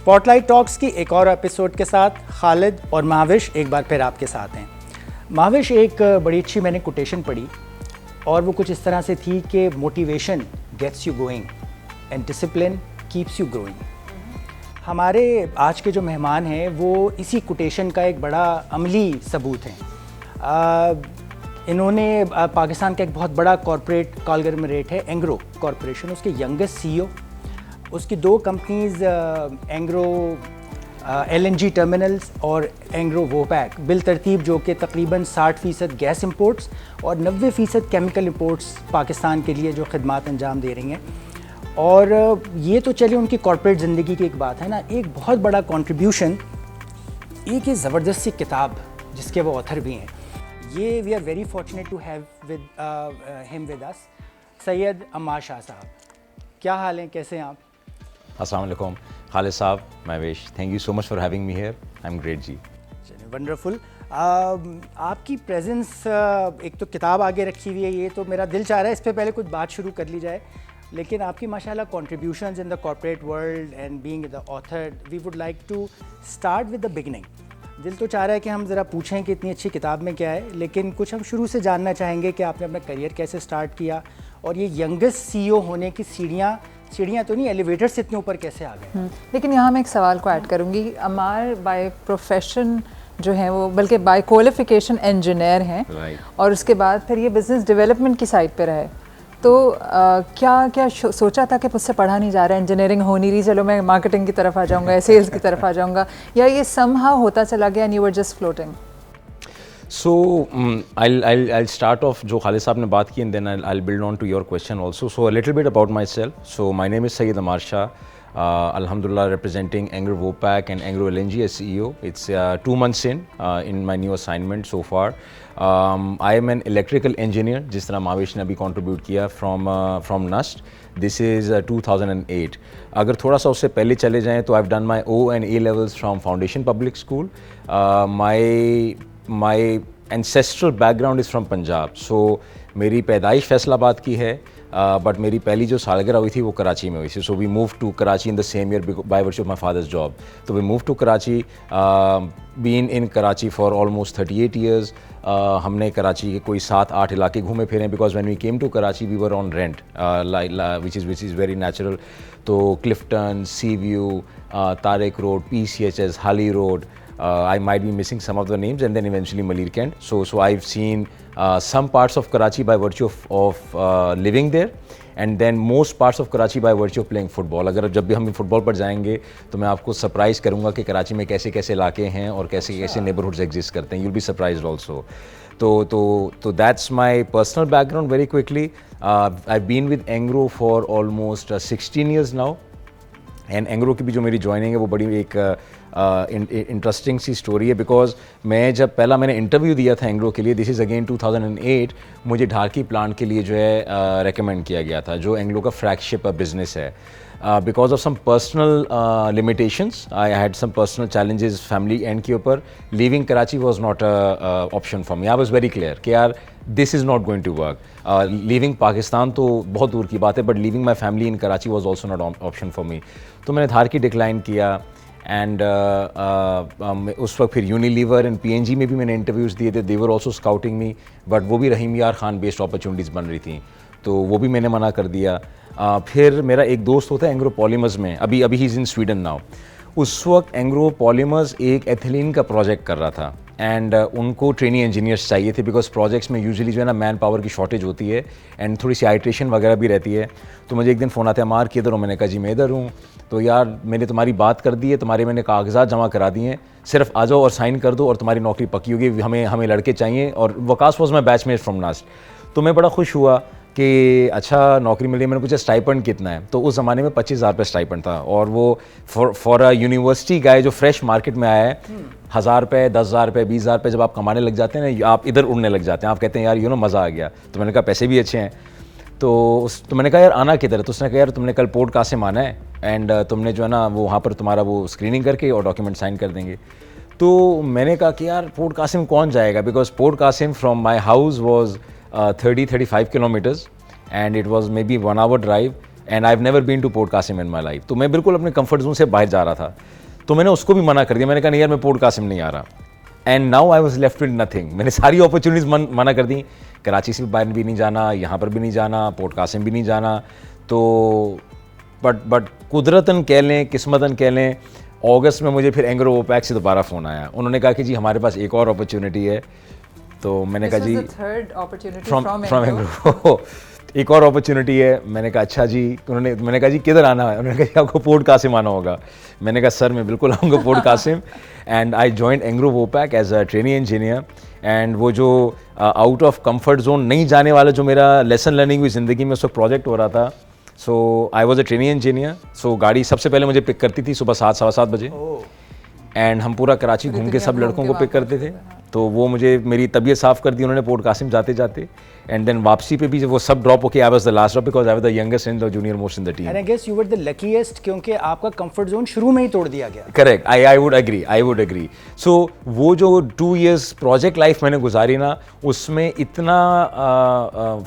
Spotlight talks की एक और एपिसोड के साथ खालिद और महाविश एक बार फिर आपके साथ हैं। महाविश, एक बड़ी अच्छी मैंने कोटेशन पढ़ी और वो कुछ इस तरह से थी कि motivation gets you going and discipline keeps you growing. हमारे आज के जो मेहमान हैं वो इसी कोटेशन का एक बड़ा अमली सबूत हैं। इन्होंने पाकिस्तान का एक बहुत बड़ा कॉरपोरेट कॉन्ग्लोमरेट है एंग्रो कॉरपोरेशन, उसके यंगेस्ट सीईओ, उसकी दो कंपनीज़ एंग्रो LNG टर्मिनल्स और एंग्रो वोपैक बिल तरतीब, जो कि तकरीबन 60% गैस इंपोर्ट्स और 90% केमिकल इंपोर्ट्स पाकिस्तान के लिए जो खिदमात अंजाम दे रही हैं। और ये तो चलिए उनकी कॉरपोरेट ज़िंदगी की एक बात है ना, एक बहुत बड़ा कंट्रीब्यूशन एक ये ज़बरदस्त सी किताब जिसके वो ऑथर भी हैं। ये we are very fortunate to have him with us, Syed Ammar Shah sahab. क्या हाल हैं, कैसे हैं आप? अस्सलाम वालेकुम Khalid sahab, Mahwesh, thank you so much for having me here. I am great जी। चलिए, वंडरफुल। आपकी प्रेजेंस एक तो किताब आगे रखी हुई है, ये तो मेरा दिल चाह रहा है इस पे पहले कुछ बात शुरू कर ली जाए, लेकिन आपकी माशाल्लाह contributions in the corporate world and being the author, we would like to start with the beginning. दिल तो चाह रहा है कि हम ज़रा पूछें कि इतनी अच्छी किताब में क्या है, लेकिन कुछ हम शुरू से जानना चाहेंगे कि आपने अपना करियर कैसे स्टार्ट किया और ये यंगेस्ट CEO होने की सीढ़ियाँ तो नहीं, एलिवेटर से इतने ऊपर कैसे आ गए? लेकिन यहाँ मैं एक सवाल को ऐड करूँगी। अम्मार बाय प्रोफेशन जो है वो, बल्कि बाय क्वालिफिकेशन इंजीनियर हैं, और उसके बाद फिर ये बिज़नेस डेवलपमेंट की साइड पे रहे। तो क्या सोचा था कि मुझसे पढ़ा नहीं जा रहा है, इंजीनियरिंग हो नहीं रही, चलो मैं मार्केटिंग की तरफ आ जाऊँगा या सेल्स की तरफ आ जाऊँगा, या ये समहाउ होता चला गया and you were just floating? So I'll start off जो खालिद साहब ने बात की, and then I'll build on to your question also. So a little bit about myself. So my name is Sayyid Ammar Shah. Alhamdulillah, representing Engro Vopak and Engro LNG as CEO. It's 2 months in my new assignment so far. I am an electrical engineer, जिस तरह महावेश ने अभी contribute किया from NUST. This is 2008. अगर थोड़ा सा उससे पहले चले जाएं तो I've done my O and A levels from Foundation Public School. My ancestral background is from Punjab. So मेरी पैदाइश फैसलाबाद की है, बट मेरी पहली जो सालगिरह हुई थी वो कराची में हुई थी. So we move to Karachi in the same year by virtue of my father's job. तो we move to Karachi, been in Karachi for almost 38 years. हमने कराची के कोई 7-8 इलाके घूमे फिरे, because when we came to Karachi we were on rent, which is very natural. तो Clifton, sea view, Tariq road, PCHS, Hali road, I might be missing some of the names, and then eventually Malir Kent. So I've seen some parts of Karachi by virtue of living there, and then most parts of Karachi by virtue of playing football. अगर जब भी हम football पर जाएंगे तो मैं आपको surprise करूँगा कि कराची में कैसे कैसे इलाके हैं और कैसे कैसे नेबरहुड्स एग्जिस्ट करते हैं. You'll be surprised also. तो that's my personal background very quickly. I've been with Engro for almost 16 years now. And Engro की भी जो मेरी ज्वाइनिंग है वो बड़ी एक इंटरेस्टिंग सी स्टोरी है, बिकॉज मैं जब पहला मैंने इंटरव्यू दिया था एंग्रो के लिए, दिस इज़ अगेन 2008, मुझे ढाकी प्लांट के लिए जो है रेकमेंड किया गया था, जो एंग्रो का फ्लैगशिप बिजनेस है. Because of some personal limitations, I had some personal challenges family and के ऊपर. Living Karachi was not a option for me. I was very clear कि यार this is not going to work. Living Pakistan तो बहुत दूर की बात है, but living my family in Karachi was also not option for me. तो मैंने धार की डिक्लाइन किया, एंड उस वक्त फिर यूनिलीवर एंड PNG में भी मैंने इंटरव्यूज़ दिए थे. They were also scouting me, but वो भी रहीम यार खान बेस्ड अपॉर्चुनिटीज़ बन रही थी, तो वो भी मैंने मना कर दिया. फिर मेरा एक दोस्त होता है एंग्रो पॉलीमर्स में, अभी he is in Sweden now. उस वक्त एंग्रो पॉलीमर्स एक एथिलीन का प्रोजेक्ट कर रहा था, एंड उनको ट्रेनिंग इंजीनियर्स चाहिए थे, बिकॉज प्रोजेक्ट्स में यूजुअली जो है ना मैन पावर की शॉर्टेज होती है एंड थोड़ी सी आइट्रेशन वगैरह भी रहती है. तो मुझे एक दिन फ़ोन आता है, मार किधर हो? मैंने कहा जी मैं इधर हूँ. तो यार मैंने तुम्हारी बात कर दी है, तुम्हारे मैंने कागजात जमा करा दिए हैं, सिर्फ आ जाओ और साइन कर दो और तुम्हारी नौकरी पक्की होगी. हमें लड़के चाहिए. और Waqas was my batchmate from NUST. तो मैं बड़ा खुश हुआ कि अच्छा नौकरी मिली. मैंने पूछा स्टाइपेंड कितना है? तो उस ज़माने में 25,000 रुपये स्टाइपेंड था, और वो फॉर अ यूनिवर्सिटी गाय जो फ्रेश मार्केट में आया है, 1,000 रुपये, 10,000 रुपये, 20,000 रुपये जब आप कमाने लग जाते हैं ना, आप इधर उड़ने लग जाते हैं. आप कहते हैं यार मज़ा आ गया. तो मैंने कहा पैसे भी अच्छे हैं. तो मैंने कहा यार आना किधर है? तो उसने कहा यार तुमने कल पोर्ट कासिम आना है, एंड तुमने जो है ना वो वहाँ पर तुम्हारा वो स्क्रीनिंग करके और डॉक्यूमेंट साइन कर देंगे. तो मैंने कहा कि यार पोर्ट कासिम कौन जाएगा, because port Qasim from my house was 30-35 kilometres, and it was maybe 1 hour drive, and I have never been to port Qasim in my life. तो मैं बिल्कुल अपने कंफर्ट जोन से बाहर जा रहा था, तो मैंने उसको भी मना कर दिया। मैंने कहा नहीं यार, मैं पोर्ट कासिम नहीं आ रहा। And now I was left with nothing. मैंने सारी अपॉर्चुनिटीज़ मना कर दी, कराची से बाहर भी नहीं जाना, यहाँ पर भी नहीं जाना, पोर्ट कासिम भी नहीं जाना। तो बट कुदरतन कह लें, किस्मतन कह लें, अगस्त में मुझे फिर एंग्रो ओपैक से दोबारा फ़ोन आया। उन्होंने कहा कि जी हमारे पास एक और अपॉर्चुनिटी है। तो मैंने कहा जी फ्रॉम एंग्रो एक और अपॉर्चुनिटी है। मैंने कहा अच्छा जी। मैंने कहा जी किधर आना है? उन्होंने कहा आपको पोर्ट कासिम आना होगा। मैंने कहा सर मैं बिल्कुल आऊँगा port Qasim. And I joined Engro Vopak as a trainee engineer. And वो जो आउट ऑफ कंफर्ट जोन नहीं जाने वाला जो मेरा लेसन लर्निंग हुई ज़िंदगी में, उस वक्त प्रोजेक्ट हो रहा था। So I was a trainee engineer. So गाड़ी सबसे पहले मुझे पिक करती थी सुबह 7 सवा 7 बजे। एंड हम पूरा कराची घूम के सब लड़कों को पिक करते थे। तो वो मुझे मेरी तबीयत साफ़ कर दी उन्होंने पोर्ट कासिम जाते जाते। एंड देन वापसी पे भी वो सब ड्रॉप होके I was the last drop because I was the youngest in the junior most in the team. And I guess you were the luckiest क्योंकि आपका कंफर्ट जोन शुरू में ही तोड़ दिया गया। Correct, I would agree. So वो जो 2 years project life मैंने गुजारी ना, उसमें इतना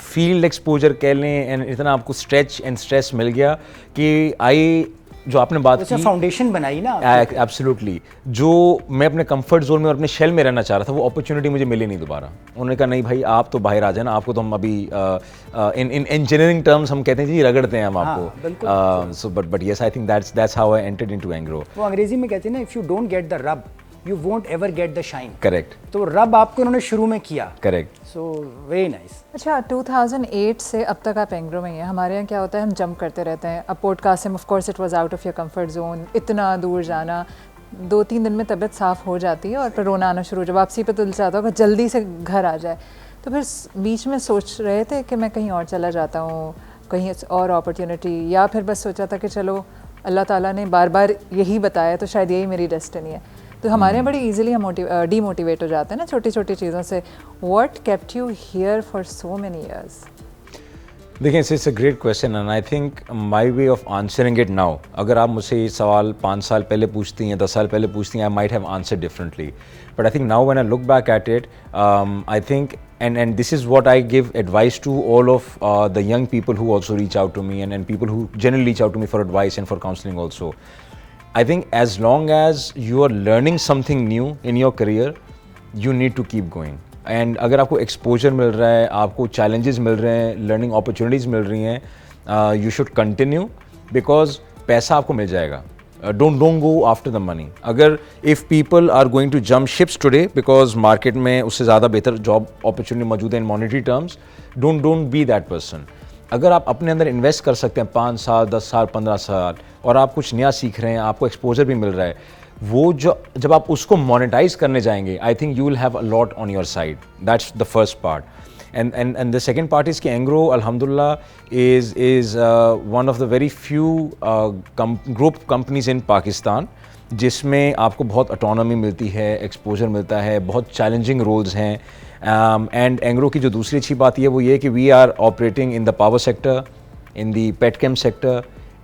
फील्ड एक्सपोजर कह लें एंड इतना आपको स्ट्रेच एंड स्ट्रेस मिल गया कि जो आपने बात की फाउंडेशन बनाई ना। एब्सोल्युटली। जो मैं अपने कंफर्ट जोन में और अपने शेल में रहना चाह रहा था, वो अपॉर्चुनिटी मुझे मिली नहीं दोबारा। उन्होंने कहा नहीं भाई आप तो बाहर आ जाए ना, आपको तो हम अभी इन इंजीनियरिंग टर्म्स हम कहते हैं जी रगड़ते हैं हम आपको। So but yes I think that's how I entered into Engro. वो अंग्रेजी में कहते हैं ना, if you don't get the rub you won't ever get the shine. Correct. तो रब आपको उन्होंने शुरू में किया। करेक्ट। So very nice. अच्छा 2008 से अब तक आप एंग्रो में ही हैं। हमारे यहाँ क्या होता है, हम जंप करते रहते हैं। अब port Qasim of course it was out of your comfort zone, इतना दूर जाना, 2-3 दिन में तबीयत साफ़ हो जाती है और फिर रोना आना शुरू हो जाए। वापसी पे तो दिल चाहता होगा जल्दी से घर आ जाए। तो फिर बीच में सोच रहे थे कि मैं कहीं और चला जाता हूँ, कहीं और अपॉर्चुनिटी, या फिर बस सोचा था कि चलो अल्लाह ताला ने बार बार यही बताया तो शायद यही मेरी डेस्टिनी है। तो हमारे यहाँ बड़ी ईजिली हम डीमोटिवेट हो जाते हैं ना छोटी छोटी चीज़ों से। What kept you here for so many years? देखिए it's a great question and I think my way of answering it now, अगर आप मुझसे ये सवाल 5 साल पहले पूछती हैं, 10 साल पहले पूछती हैं, I might have answered differently. But I think now when I look back at it, I think and this is what I give advice to all of the young people who also reach out to me and people who generally reach out to me for advice and for counseling also. I think as long as you are learning something new in your career, you need to keep going. And अगर आपको exposure मिल रहा है, आपको challenges मिल रहे हैं, learning opportunities मिल रही हैं, you should continue because पैसा आपको मिल जाएगा. Don't go after the money. अगर if people are going to jump ships today because market में उससे ज़्यादा बेहतर job opportunity मौजूद है in monetary terms, don't be that person. अगर आप अपने अंदर इन्वेस्ट कर सकते हैं 5 साल, 10 साल, 15 साल और आप कुछ नया सीख रहे हैं, आपको एक्सपोजर भी मिल रहा है, वो जब आप उसको मोनेटाइज करने जाएंगे, I think you will have a lot on your side. That's the first part. And the second part is कि Engro alhamdulillah is one of the very few group companies in Pakistan जिसमें आपको बहुत autonomy मिलती है, exposure मिलता है, बहुत challenging roles हैं. And Engro की जो दूसरी अच्छी बात ये वो ये कि we are operating in the power sector, in the petchem sector,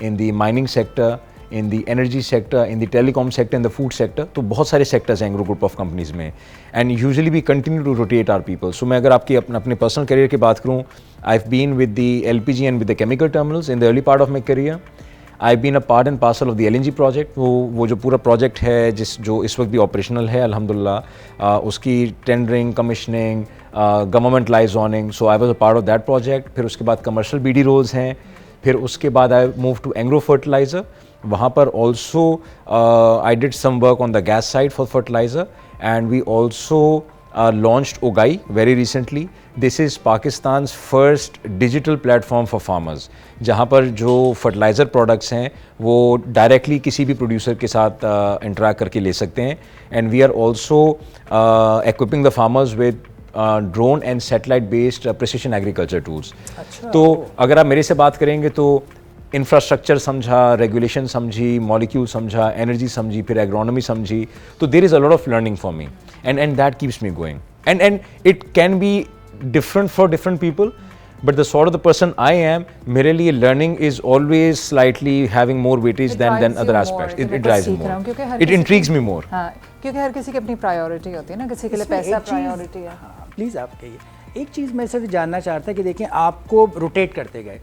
in the mining sector, in the energy sector, in the telecom sector, in the food sector. तो बहुत सारे sectors हैं Engro group of companies में. And usually we continue to rotate our people. So मैं अगर आपकी अपने personal career की बात करूँ, I've been with the LPG and with the chemical terminals in the early part of my career. I've been a part and parcel of the LNG project. वो जो पूरा project है जो इस वक्त भी operational है अल्हम्दुलिल्लाह, उसकी tendering, commissioning, government liaisoning. So I was a part of that project. फिर उसके बाद commercial BD roles हैं. फिर उसके बाद I moved to Engro Fertilizer. वहाँ पर also I did some work on the gas side for fertilizer and we also launched Ogai very recently. This is Pakistan's first digital platform for farmers जहाँ पर जो fertilizer products हैं वो directly किसी भी producer के साथ interact करके ले सकते हैं. And we are also equipping the farmers with drone and satellite based precision agriculture tools. तो अगर आप मेरे से बात करेंगे तो इंफ्रास्ट्रक्चर समझा, रेगुलेशन समझी, मॉलिक्यूल समझा, एनर्जी समझी, फिर एग्रोनॉमी समझी, तो there is a lot of learning for me and that keeps me going and it can be different for different people but the sort of the person I am, मेरे लिए learning is always slightly having more weightage than other aspects. It drives me more, it intrigues me more. हाँ, क्योंकि हर किसी की अपनी priority होती है ना, किसी के लिए पैसा प्रायोरिटी है. प्लीज़ आप कहिए. एक चीज़ मैं सिर्फ जानना चाहता कि देखिए आपको रोटेट करते गए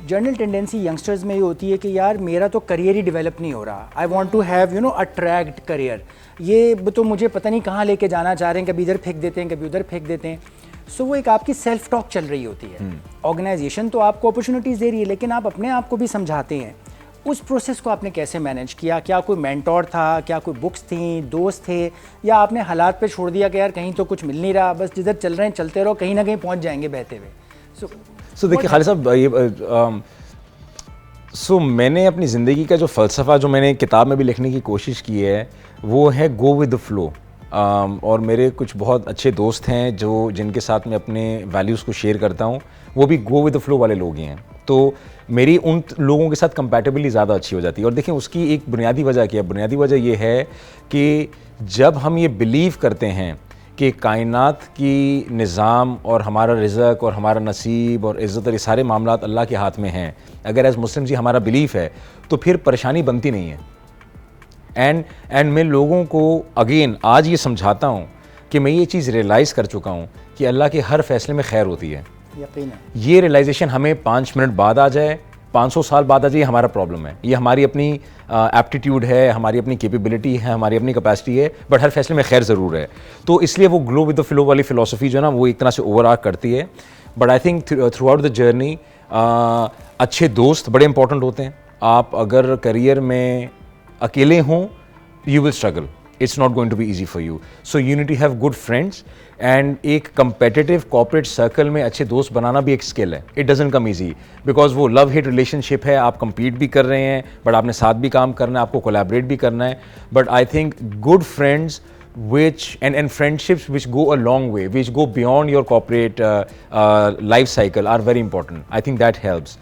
जनरल टेंडेंसी यंगस्टर्स में ये होती है कि यार मेरा तो करियर ही डेवलप नहीं हो रहा, I want to have a tracked career, ये तो मुझे पता नहीं कहाँ लेके जाना चाह रहे हैं, कभी इधर फेंक देते हैं कभी उधर फेंक देते हैं। सो वो एक आपकी सेल्फ टॉक चल रही होती है। ऑर्गेनाइजेशन तो आपको अपॉर्चुनिटीज़ दे रही है, लेकिन आप अपने आप को भी समझाते हैं। उस प्रोसेस को आपने कैसे मैनेज किया? क्या कोई मेंटोर था, क्या कोई बुक्स थी, दोस्त थे, या आपने हालात पे छोड़ दिया कि यार कहीं तो कुछ मिल नहीं रहा, बस जिधर चल रहे हैं चलते रहो, कहीं ना कहीं पहुंच जाएंगे बहते हुए? सो देखिए खालिद साहब, ये मैंने अपनी ज़िंदगी का जो फ़लसफ़ा जो मैंने किताब में भी लिखने की कोशिश की है वो है गो विद द फ्लो। और मेरे कुछ बहुत अच्छे दोस्त हैं जिनके साथ मैं अपने वैल्यूज़ को शेयर करता हूँ, वो भी गो विद द फ्लो वाले लोग ही हैं। तो मेरी उन लोगों के साथ कंपैटिबिलिटी ज़्यादा अच्छी हो जाती है। और देखिए उसकी एक बुनियादी वजह क्या है? बुनियादी वजह ये है कि जब हम ये बिलीव करते हैं कि कायनात की निज़ाम और हमारा रिज़्क़ और हमारा नसीब और इज़्ज़त और ये सारे मामलात अल्लाह के हाथ में हैं, अगर एज़ मुस्लिम जी हमारा बिलीफ है, तो फिर परेशानी बनती नहीं है। एंड मैं लोगों को अगेन आज ये समझाता हूँ कि मैं ये चीज़ रियलाइज़ कर चुका हूँ कि अल्लाह के हर फैसले में खैर होती है। यकीन है। ये रियलाइजेशन हमें 5 मिनट बाद आ जाए, 500 साल बाद आ जाए, ये हमारा प्रॉब्लम है। ये हमारी अपनी एप्टीट्यूड है, हमारी अपनी कैपेबिलिटी है, हमारी अपनी कैपेसिटी है, बट हर फैसले में खैर ज़रूर है। तो इसलिए वो ग्लो विद द फ्लो वाली फ़िलॉसफी जो है ना, वो एक तरह से ओवर आर्क करती है। But I think through out the journey अच्छे दोस्त बड़े इंपॉर्टेंट होते हैं। आप अगर करियर में अकेले हों, you will struggle. It's not going to be easy for you. So you need to have good friends, and एक competitive corporate circle में अच्छे दोस्त बनाना भी एक skill है. It doesn't come easy because वो love hate relationship है, आप compete भी कर रहे हैं, but आपने साथ भी काम करना है, आपको collaborate भी करना है. But I think good friends which and friendships which go a long way, which go beyond your corporate life cycle are very important. I think that helps.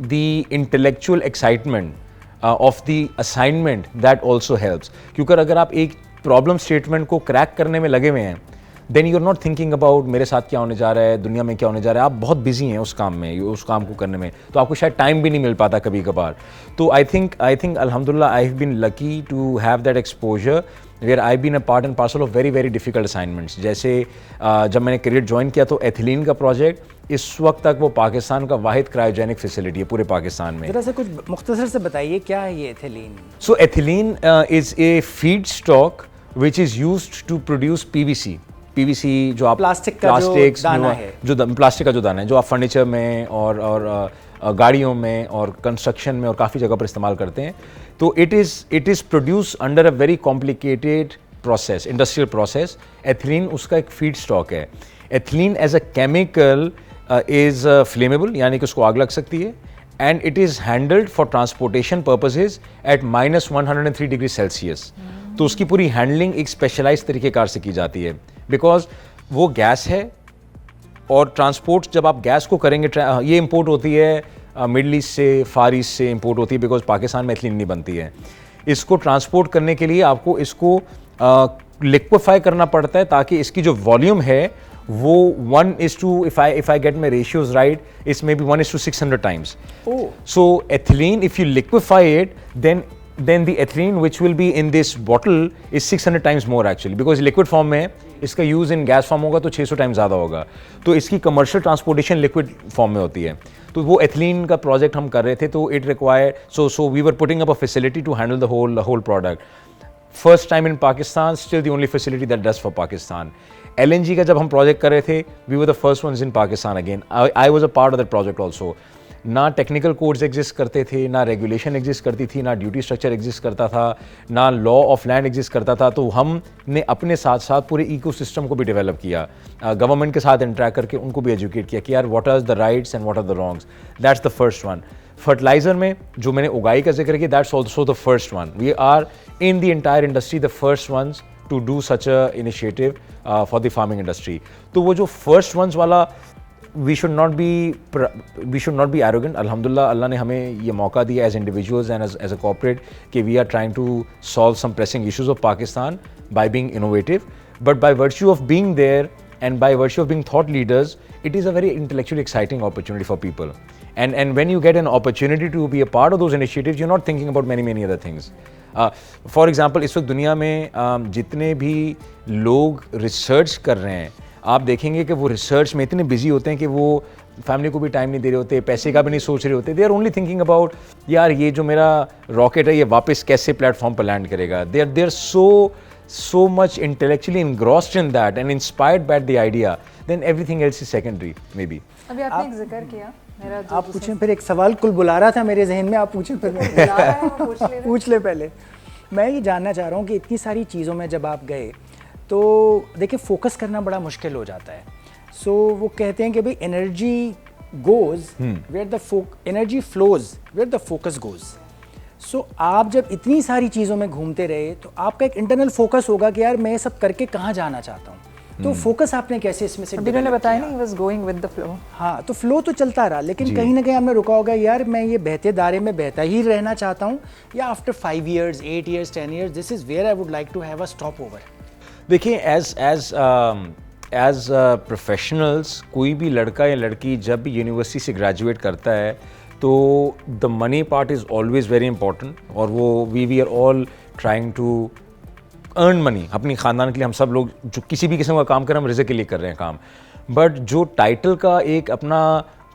The intellectual excitement of the assignment that also helps, क्योंकि अगर आप एक problem statement को crack करने में लगे हुए हैं, then you are not thinking about मेरे साथ क्या होने जा रहा है, दुनिया में क्या होने जा रहा है। आप बहुत बिजी हैं उस काम में, उस काम को करने में, तो आपको शायद टाइम भी नहीं मिल पाता कभी कभार। तो आई थिंक अल्हम्दुलिल्लाह I have been lucky to have that exposure where I been a part and parcel of very very difficult assignments. जैसे जब मैंने करियर ज्वाइन किया तो एथिलीन का प्रोजेक्ट इस वक्त तक वो पाकिस्तान का वाहिद क्रायोजेनिक फैसिलिटी है पूरे पाकिस्तान में। जरा से कुछ मुख्तसर से बताइए क्या है ये ethylene? So ethylene is a feed stock which is used to produce PVC जो आप प्लास्टिक का जो दाना है, प्लास्टिक का जो दाना है जो आप फर्नीचर में और गाड़ियों में और कंस्ट्रक्शन में और काफ़ी जगह पर इस्तेमाल करते हैं। तो it is produce under a very complicated process, industrial process. Ethylene उसका एक फीड स्टॉक है। Ethylene as a chemical is flammable, यानी कि उसको आग लग सकती है, and it is handled for transportation purposes at -103 degree Celsius. तो उसकी पूरी हैंडलिंग एक स्पेशलाइज तरीक़ेकार से की जाती है, बिकॉज वो गैस है और ट्रांसपोर्ट जब आप गैस को करेंगे, ये इंपोर्ट होती है मिडल ईस्ट से, फार ईस्ट से इंपोर्ट होती है, बिकॉज पाकिस्तान में एथिलीन नहीं बनती है। इसको ट्रांसपोर्ट करने के लिए आपको इसको लिक्विफाई करना पड़ता है ताकि इसकी जो वॉल्यूम है वो 1:, if I get my ratios right, it's maybe 1:600 times. Oh. So ethylene, if you liquefy it, then the ethylene which will be in this bottle is 600 times more actually, because liquid form में इसका use in gas form होगा तो 600 times ज़्यादा होगा। तो इसकी commercial transportation liquid form में होती है। तो वो एथिलीन का प्रोजेक्ट हम कर रहे थे, तो it require so we were putting up a facility to handle the whole product. First time in Pakistan, still the only facility that does for Pakistan. LNG का जब हम प्रोजेक्ट कर रहे थे, we were the first ones in Pakistan again. I was a part of that project also. ना technical codes exist करते थे, ना रेगुलेशन एग्जिस्ट करती थी, ना ड्यूटी स्ट्रक्चर एग्जिस्ट करता था, ना लॉ ऑफ लैंड एग्जिस्ट करता था। तो हमने अपने साथ साथ पूरे इकोसिस्टम को भी डेवलप किया, गवर्नमेंट के साथ इंटरेक्ट करके उनको भी एजुकेट किया कि यार what are the rights and what are the wrongs. That's the first one. Fertiliser में जो मैंने उगाई का जिक्र किया, that's also the first one. We are in the entire industry the first ones to do such a initiative for the farming industry. तो वो जो फर्स्ट वंस वाला, we should not be arrogant. Alhamdulillah, Allah ने हमें ये मौका दिया as individuals and as a corporate कि we are trying to solve some pressing issues of Pakistan by being innovative. But by virtue of being there and by virtue of being thought leaders, it is a very intellectually exciting opportunity for people. And when you get an opportunity to be a part of those initiatives, you're not thinking about many other things. For example, इस वक्त दुनिया में जितने भी लोग research कर रहे हैं, आप देखेंगे कि वो रिसर्च में इतने बिजी होते हैं कि वो फैमिली को भी टाइम नहीं दे रहे होते, पैसे का भी नहीं सोच रहे होते। They are only thinking about यार ये जो मेरा रॉकेट है ये वापस कैसे प्लेटफॉर्म पर लैंड करेगा। They are so much intellectually engrossed in that and inspired by the idea, then everything else is secondary maybe. अभी आपने एक जिक्र किया मेरा जो आप पूछें, फिर एक सवाल कुल बुला रहा था मेरे जहन में, आप पूछें फिर मैं बुला रहा है, वो पूछ ले रहे हैं। पूछ ले पहले। मैं ये जानना चाह रहा हूँ कि इतनी सारी चीज़ों में जब आप गए तो देखिए फोकस करना बड़ा मुश्किल हो जाता है। सो वो कहते हैं कि भाई energy goes where the energy flows where the focus goes. So आप जब इतनी सारी चीज़ों में घूमते रहे तो आपका एक इंटरनल फोकस होगा कि यार मैं ये सब करके कहाँ जाना चाहता हूँ। तो फोकस आपने कैसे इसमें से अभी उन्होंने develop बताया किया? ना, he was going with the flow। हाँ, तो फ्लो तो चलता रहा, लेकिन कहीं ना कहीं आपने रुका होगा यार मैं ये बहते दायरे में बहता ही रहना चाहता हूँ, या after 5 years 8 years 10 years this is where I would like to have a stop over. देखिए एज प्रोफेशनल्स कोई भी लड़का या लड़की जब भी यूनिवर्सिटी से ग्रेजुएट करता है तो the money part is always very important, और वो we are all trying to earn money अपनी ख़ानदान के लिए। हम सब लोग जो किसी भी किस्म का काम कर रहे हैं हम रिज़्क के लिए कर रहे हैं काम, बट जो टाइटल का एक अपना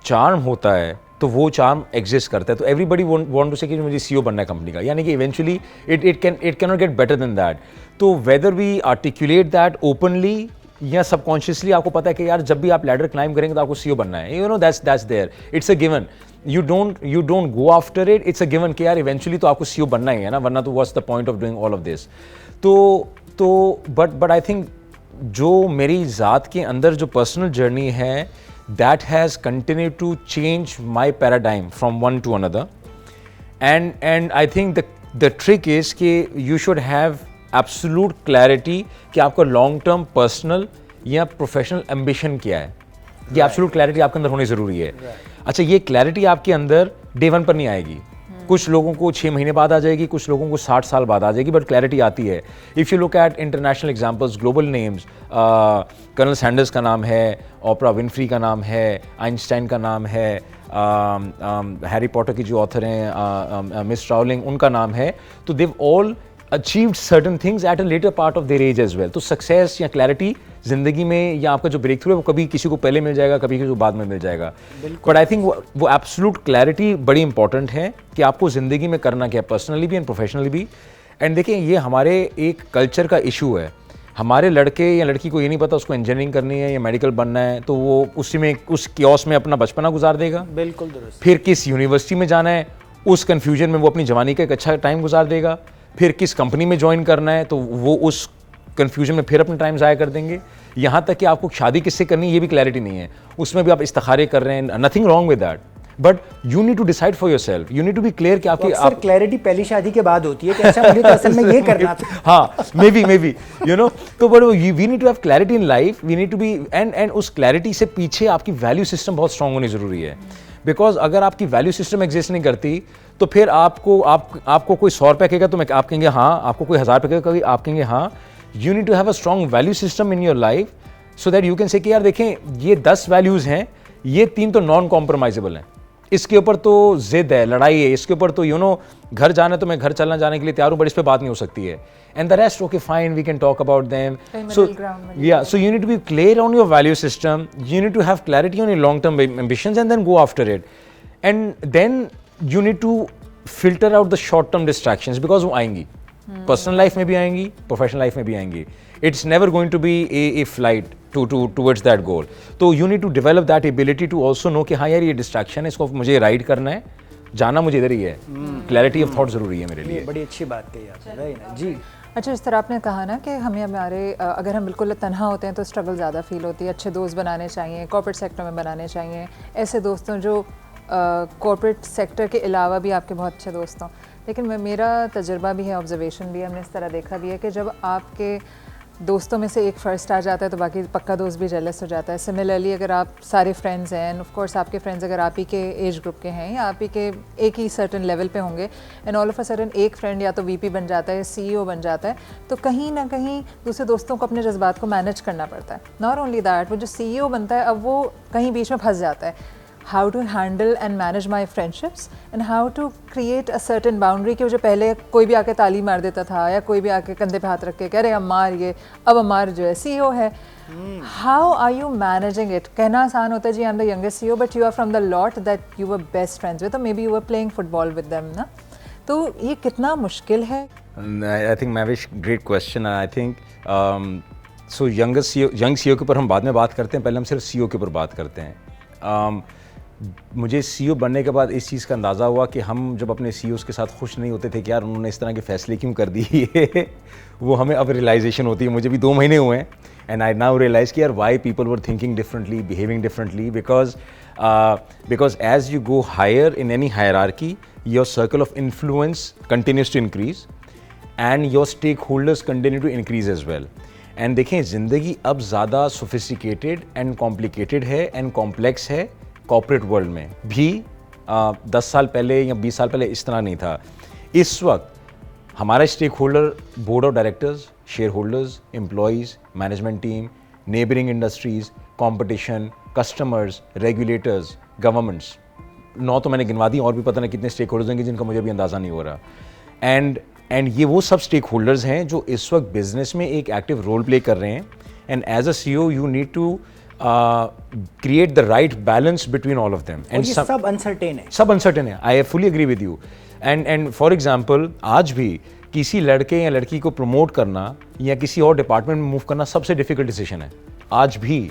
चार्म होता है तो वो चार्म एग्जिस्ट करता है। तो एवरीबडी वांट टू से कि मुझे सीईओ बनना है कंपनी का, यानी कि eventually it can not get better than that. तो whether we articulate that openly या सबकॉन्शियसली आपको पता है कि यार जब भी आप लैडर क्लाइंब करेंगे तो आपको सीईओ बनना है, you know that's there, it's a given. You don't go after it, it's a given कि यार इवेंचुअली तो आपको सीईओ बनना ही है ना, वरना तो what's the point of doing all of this. तो बट आई थिंक जो मेरी ज़ात के अंदर जो पर्सनल जर्नी है that has continue to change my paradigm from one to another, and I think the trick is कि you should have absolute clarity कि आपका लॉन्ग टर्म पर्सनल या प्रोफेशनल एम्बिशन क्या है। ये एब्सोल्यूट क्लैरिटी आपके अंदर होनी ज़रूरी है। अच्छा, ये क्लैरिटी आपके अंदर डे वन पर नहीं आएगी, कुछ लोगों को 6 महीने बाद आ जाएगी, कुछ लोगों को 60 साल बाद आ जाएगी, बट क्लैरिटी आती है। If you look at international examples, global names, Colonel Sanders का नाम है, ओपरा विनफ्री का नाम है, आइंस्टाइन का नाम है, हैरी पॉटर की जो ऑथर हैं मिस राउलिंग, उनका नाम है। तो they all achieved certain things at a later part of their age as well. तो सक्सेस या क्लैरिटी ज़िंदगी में या आपका जो ब्रेक थ्रू है वो कभी किसी को पहले मिल जाएगा, कभी किसी को बाद में मिल जाएगा। बट आई थिंक वो एब्सोल्यूट क्लैरिटी बड़ी इंपॉर्टेंट है कि आपको ज़िंदगी में करना क्या है, पर्सनली भी एंड प्रोफेशनली भी। एंड देखिए ये हमारे एक कल्चर का इशू है। हमारे लड़के या लड़की को ये नहीं पता उसको इंजीनियरिंग करनी है या मेडिकल बनना है, तो वो उसी में उस क्योस में अपना बचपना गुजार देगा। बिल्कुल दुरुस्त। फिर किस यूनिवर्सिटी में जाना है उस कन्फ्यूजन में वो अपनी जवानी का एक अच्छा टाइम गुजार देगा। फिर किस कंपनी में ज्वाइन करना है तो वो उस कन्फ्यूजन में फिर अपना टाइम ज़ाया कर देंगे। यहाँ तक कि आपको शादी किससे करनी है ये भी क्लैरिटी नहीं है, उसमें भी आप इस्तिखारे कर रहे हैं। Nothing wrong with that, but you need to decide for yourself, you need to be clear कि आपकी आप क्लैरिटी पहली शादी के बाद होती है कि अच्छा मुझे तो असल में ये करना था। हाँ, मे बी यू नो। तो but we need to have clarity in life, we need to be and उस क्लैरिटी से पीछे आपकी वैल्यू सिस्टम बहुत स्ट्रांग होनी जरूरी है। बिकॉज अगर आपकी वैल्यू सिस्टम एग्जिस्ट नहीं करती तो फिर आपको कोई 100 रुपये कहेगा तो मैं आप कहेंगे हाँ, आपको कोई 1000 रुपये कहेगा आप कहेंगे हाँ। You need to have a strong value system in your life so that you can say कि यार देखें ये 10 वैल्यूज़ हैं, ये 3 तो नॉन कॉम्प्रोमाइजेबल हैं, इसके ऊपर तो जिद है, लड़ाई है, इसके ऊपर तो यू नो घर जाना है तो मैं घर चलना जाने के लिए तैयार हूँ, बट इस पर बात नहीं हो सकती है। And the rest okay fine, we can talk about them. So या so you need to be clear on your value system, you need to have clarity on your long term ambitions and then go after it. And then you need to filter out the short term distractions, because वो आएंगी, personal life में भी आएंगी, professional life में भी आएंगी। It's never going to be a flight towards that goal. तो you need to develop that ability to also know कि हाँ यार ये डिस्ट्रैक्शन है, इसको मुझे राइड करना है, जाना मुझे इधर ही है। क्लैरिटी ऑफ थॉट जरूरी है मेरे लिए। बड़ी अच्छी बात कही आपने जी। अच्छा, इस तरह आपने कहा ना कि हमें हमारे अगर हम बिल्कुल तन्हा होते हैं तो स्ट्रगल ज़्यादा फील होती है, अच्छे दोस्त बनाने चाहिए, कॉर्पोरेट सेक्टर में बनाने चाहिए, ऐसे दोस्तों जो कॉर्पोरेट सेक्टर के अलावा भी आपके बहुत अच्छे दोस्त हों। लेकिन मेरा तजुर्बा भी है, ऑब्जर्वेशन भी है, हमने इस तरह देखा भी है कि जब आपके दोस्तों में से एक फर्स्ट आ जाता है तो बाकी पक्का दोस्त भी जेलस हो जाता है। सिमिलरली अगर आप सारे फ्रेंड्स हैं, ऑफ कोर्स आपके फ्रेंड्स अगर आप ही के एज ग्रुप के हैं या आप ही के एक ही सर्टन लेवल पे होंगे, and all of a sudden एक फ्रेंड या तो वीपी बन जाता है, सीईओ बन जाता है, तो कहीं ना कहीं दूसरे दोस्तों को अपने जज्बात को मैनेज करना पड़ता है। नॉट ओनली दैट, वो जो सीईओ बनता है अब वो कहीं बीच में फंस जाता है। how to handle and manage my friendships and how to create a certain boundary कि जो पहले कोई भी आके ताली मार देता था या कोई भी आके कंधे पे हाथ रख के कह रहे अम्मार ये, अब अम्मार जो है CEO है. How are you managing it? कहना आसान होता है जी, I'm the youngest CEO, but you are from the lot that you were best friends with, or maybe you were playing football with them, ना? तो ये कितना मुश्किल है? I think Mavish, great question. I think so young CEO के ऊपर हम बाद में बात करते हैं, पहले हम सिर्फ CEO के ऊपर बात करते हैं. मुझे CEO बनने के बाद इस चीज़ का अंदाज़ा हुआ कि हम जब अपने CEOs के साथ खुश नहीं होते थे कि यार उन्होंने इस तरह के फ़ैसले क्यों कर दिए वो हमें अब रियलाइजेशन होती है. मुझे भी 2 महीने हुए हैं एंड आई नाउ रियलाइज़ कि यार why people were thinking differently, behaving differently, because as you go higher in any hierarchy your circle of influence continues to increase and your stake holders continue to increase as well. And देखें, ज़िंदगी अब ज़्यादा sophisticated and complicated है and complex है. Corporate world में भी 10 साल पहले या 20 साल पहले इस तरह नहीं था. इस वक्त हमारा stake holder board of directors, share holders, employees, management team, neighbouring industries, competition, customers, regulators, governments, 9 तो मैंने गिनवा दी, और भी पता नहीं कितने स्टेक होल्डर्स होंगे जिनका मुझे अभी अंदाज़ा नहीं हो रहा. एंड ये वो सब स्टेक होल्डर्स हैं जो इस वक्त बिजनेस में एक एक्टिव रोल प्ले कर रहे हैं. And as a CEO you need to create the right balance between all of them. And ये सब uncertain है. सब uncertain है. I fully agree with you. And for example, आज भी किसी लड़के या लड़की को प्रमोट करना या किसी और डिपार्टमेंट में मूव करना सबसे डिफिकल्ट डिसीजन है आज भी.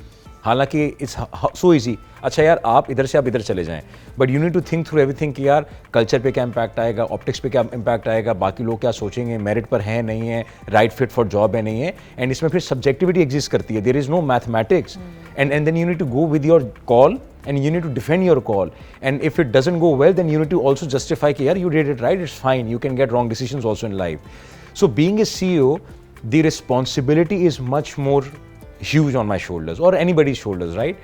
हालांकि इट्स सो ईजी, अच्छा यार आप इधर से आप इधर चले जाएं, but you need to think through everything कि यार कल्चर पे क्या इम्पैक्ट आएगा, ऑप्टिक्स पे क्या इम्पैक्ट आएगा, बाकी लोग क्या सोचेंगे, मेरिट पर है नहीं है, राइट फिट फॉर जॉब है नहीं है. एंड इसमें फिर सब्जेक्टिविटी एग्जिस्ट करती है. There is no mathematics. And then you need to go with your call and you need to defend your call, and if it doesn't go well then you need to also justify कि यार you did it right, it's fine, you can get wrong decisions also in life. So being a CEO, the responsibility is much more huge on my shoulders or anybody's shoulders, right?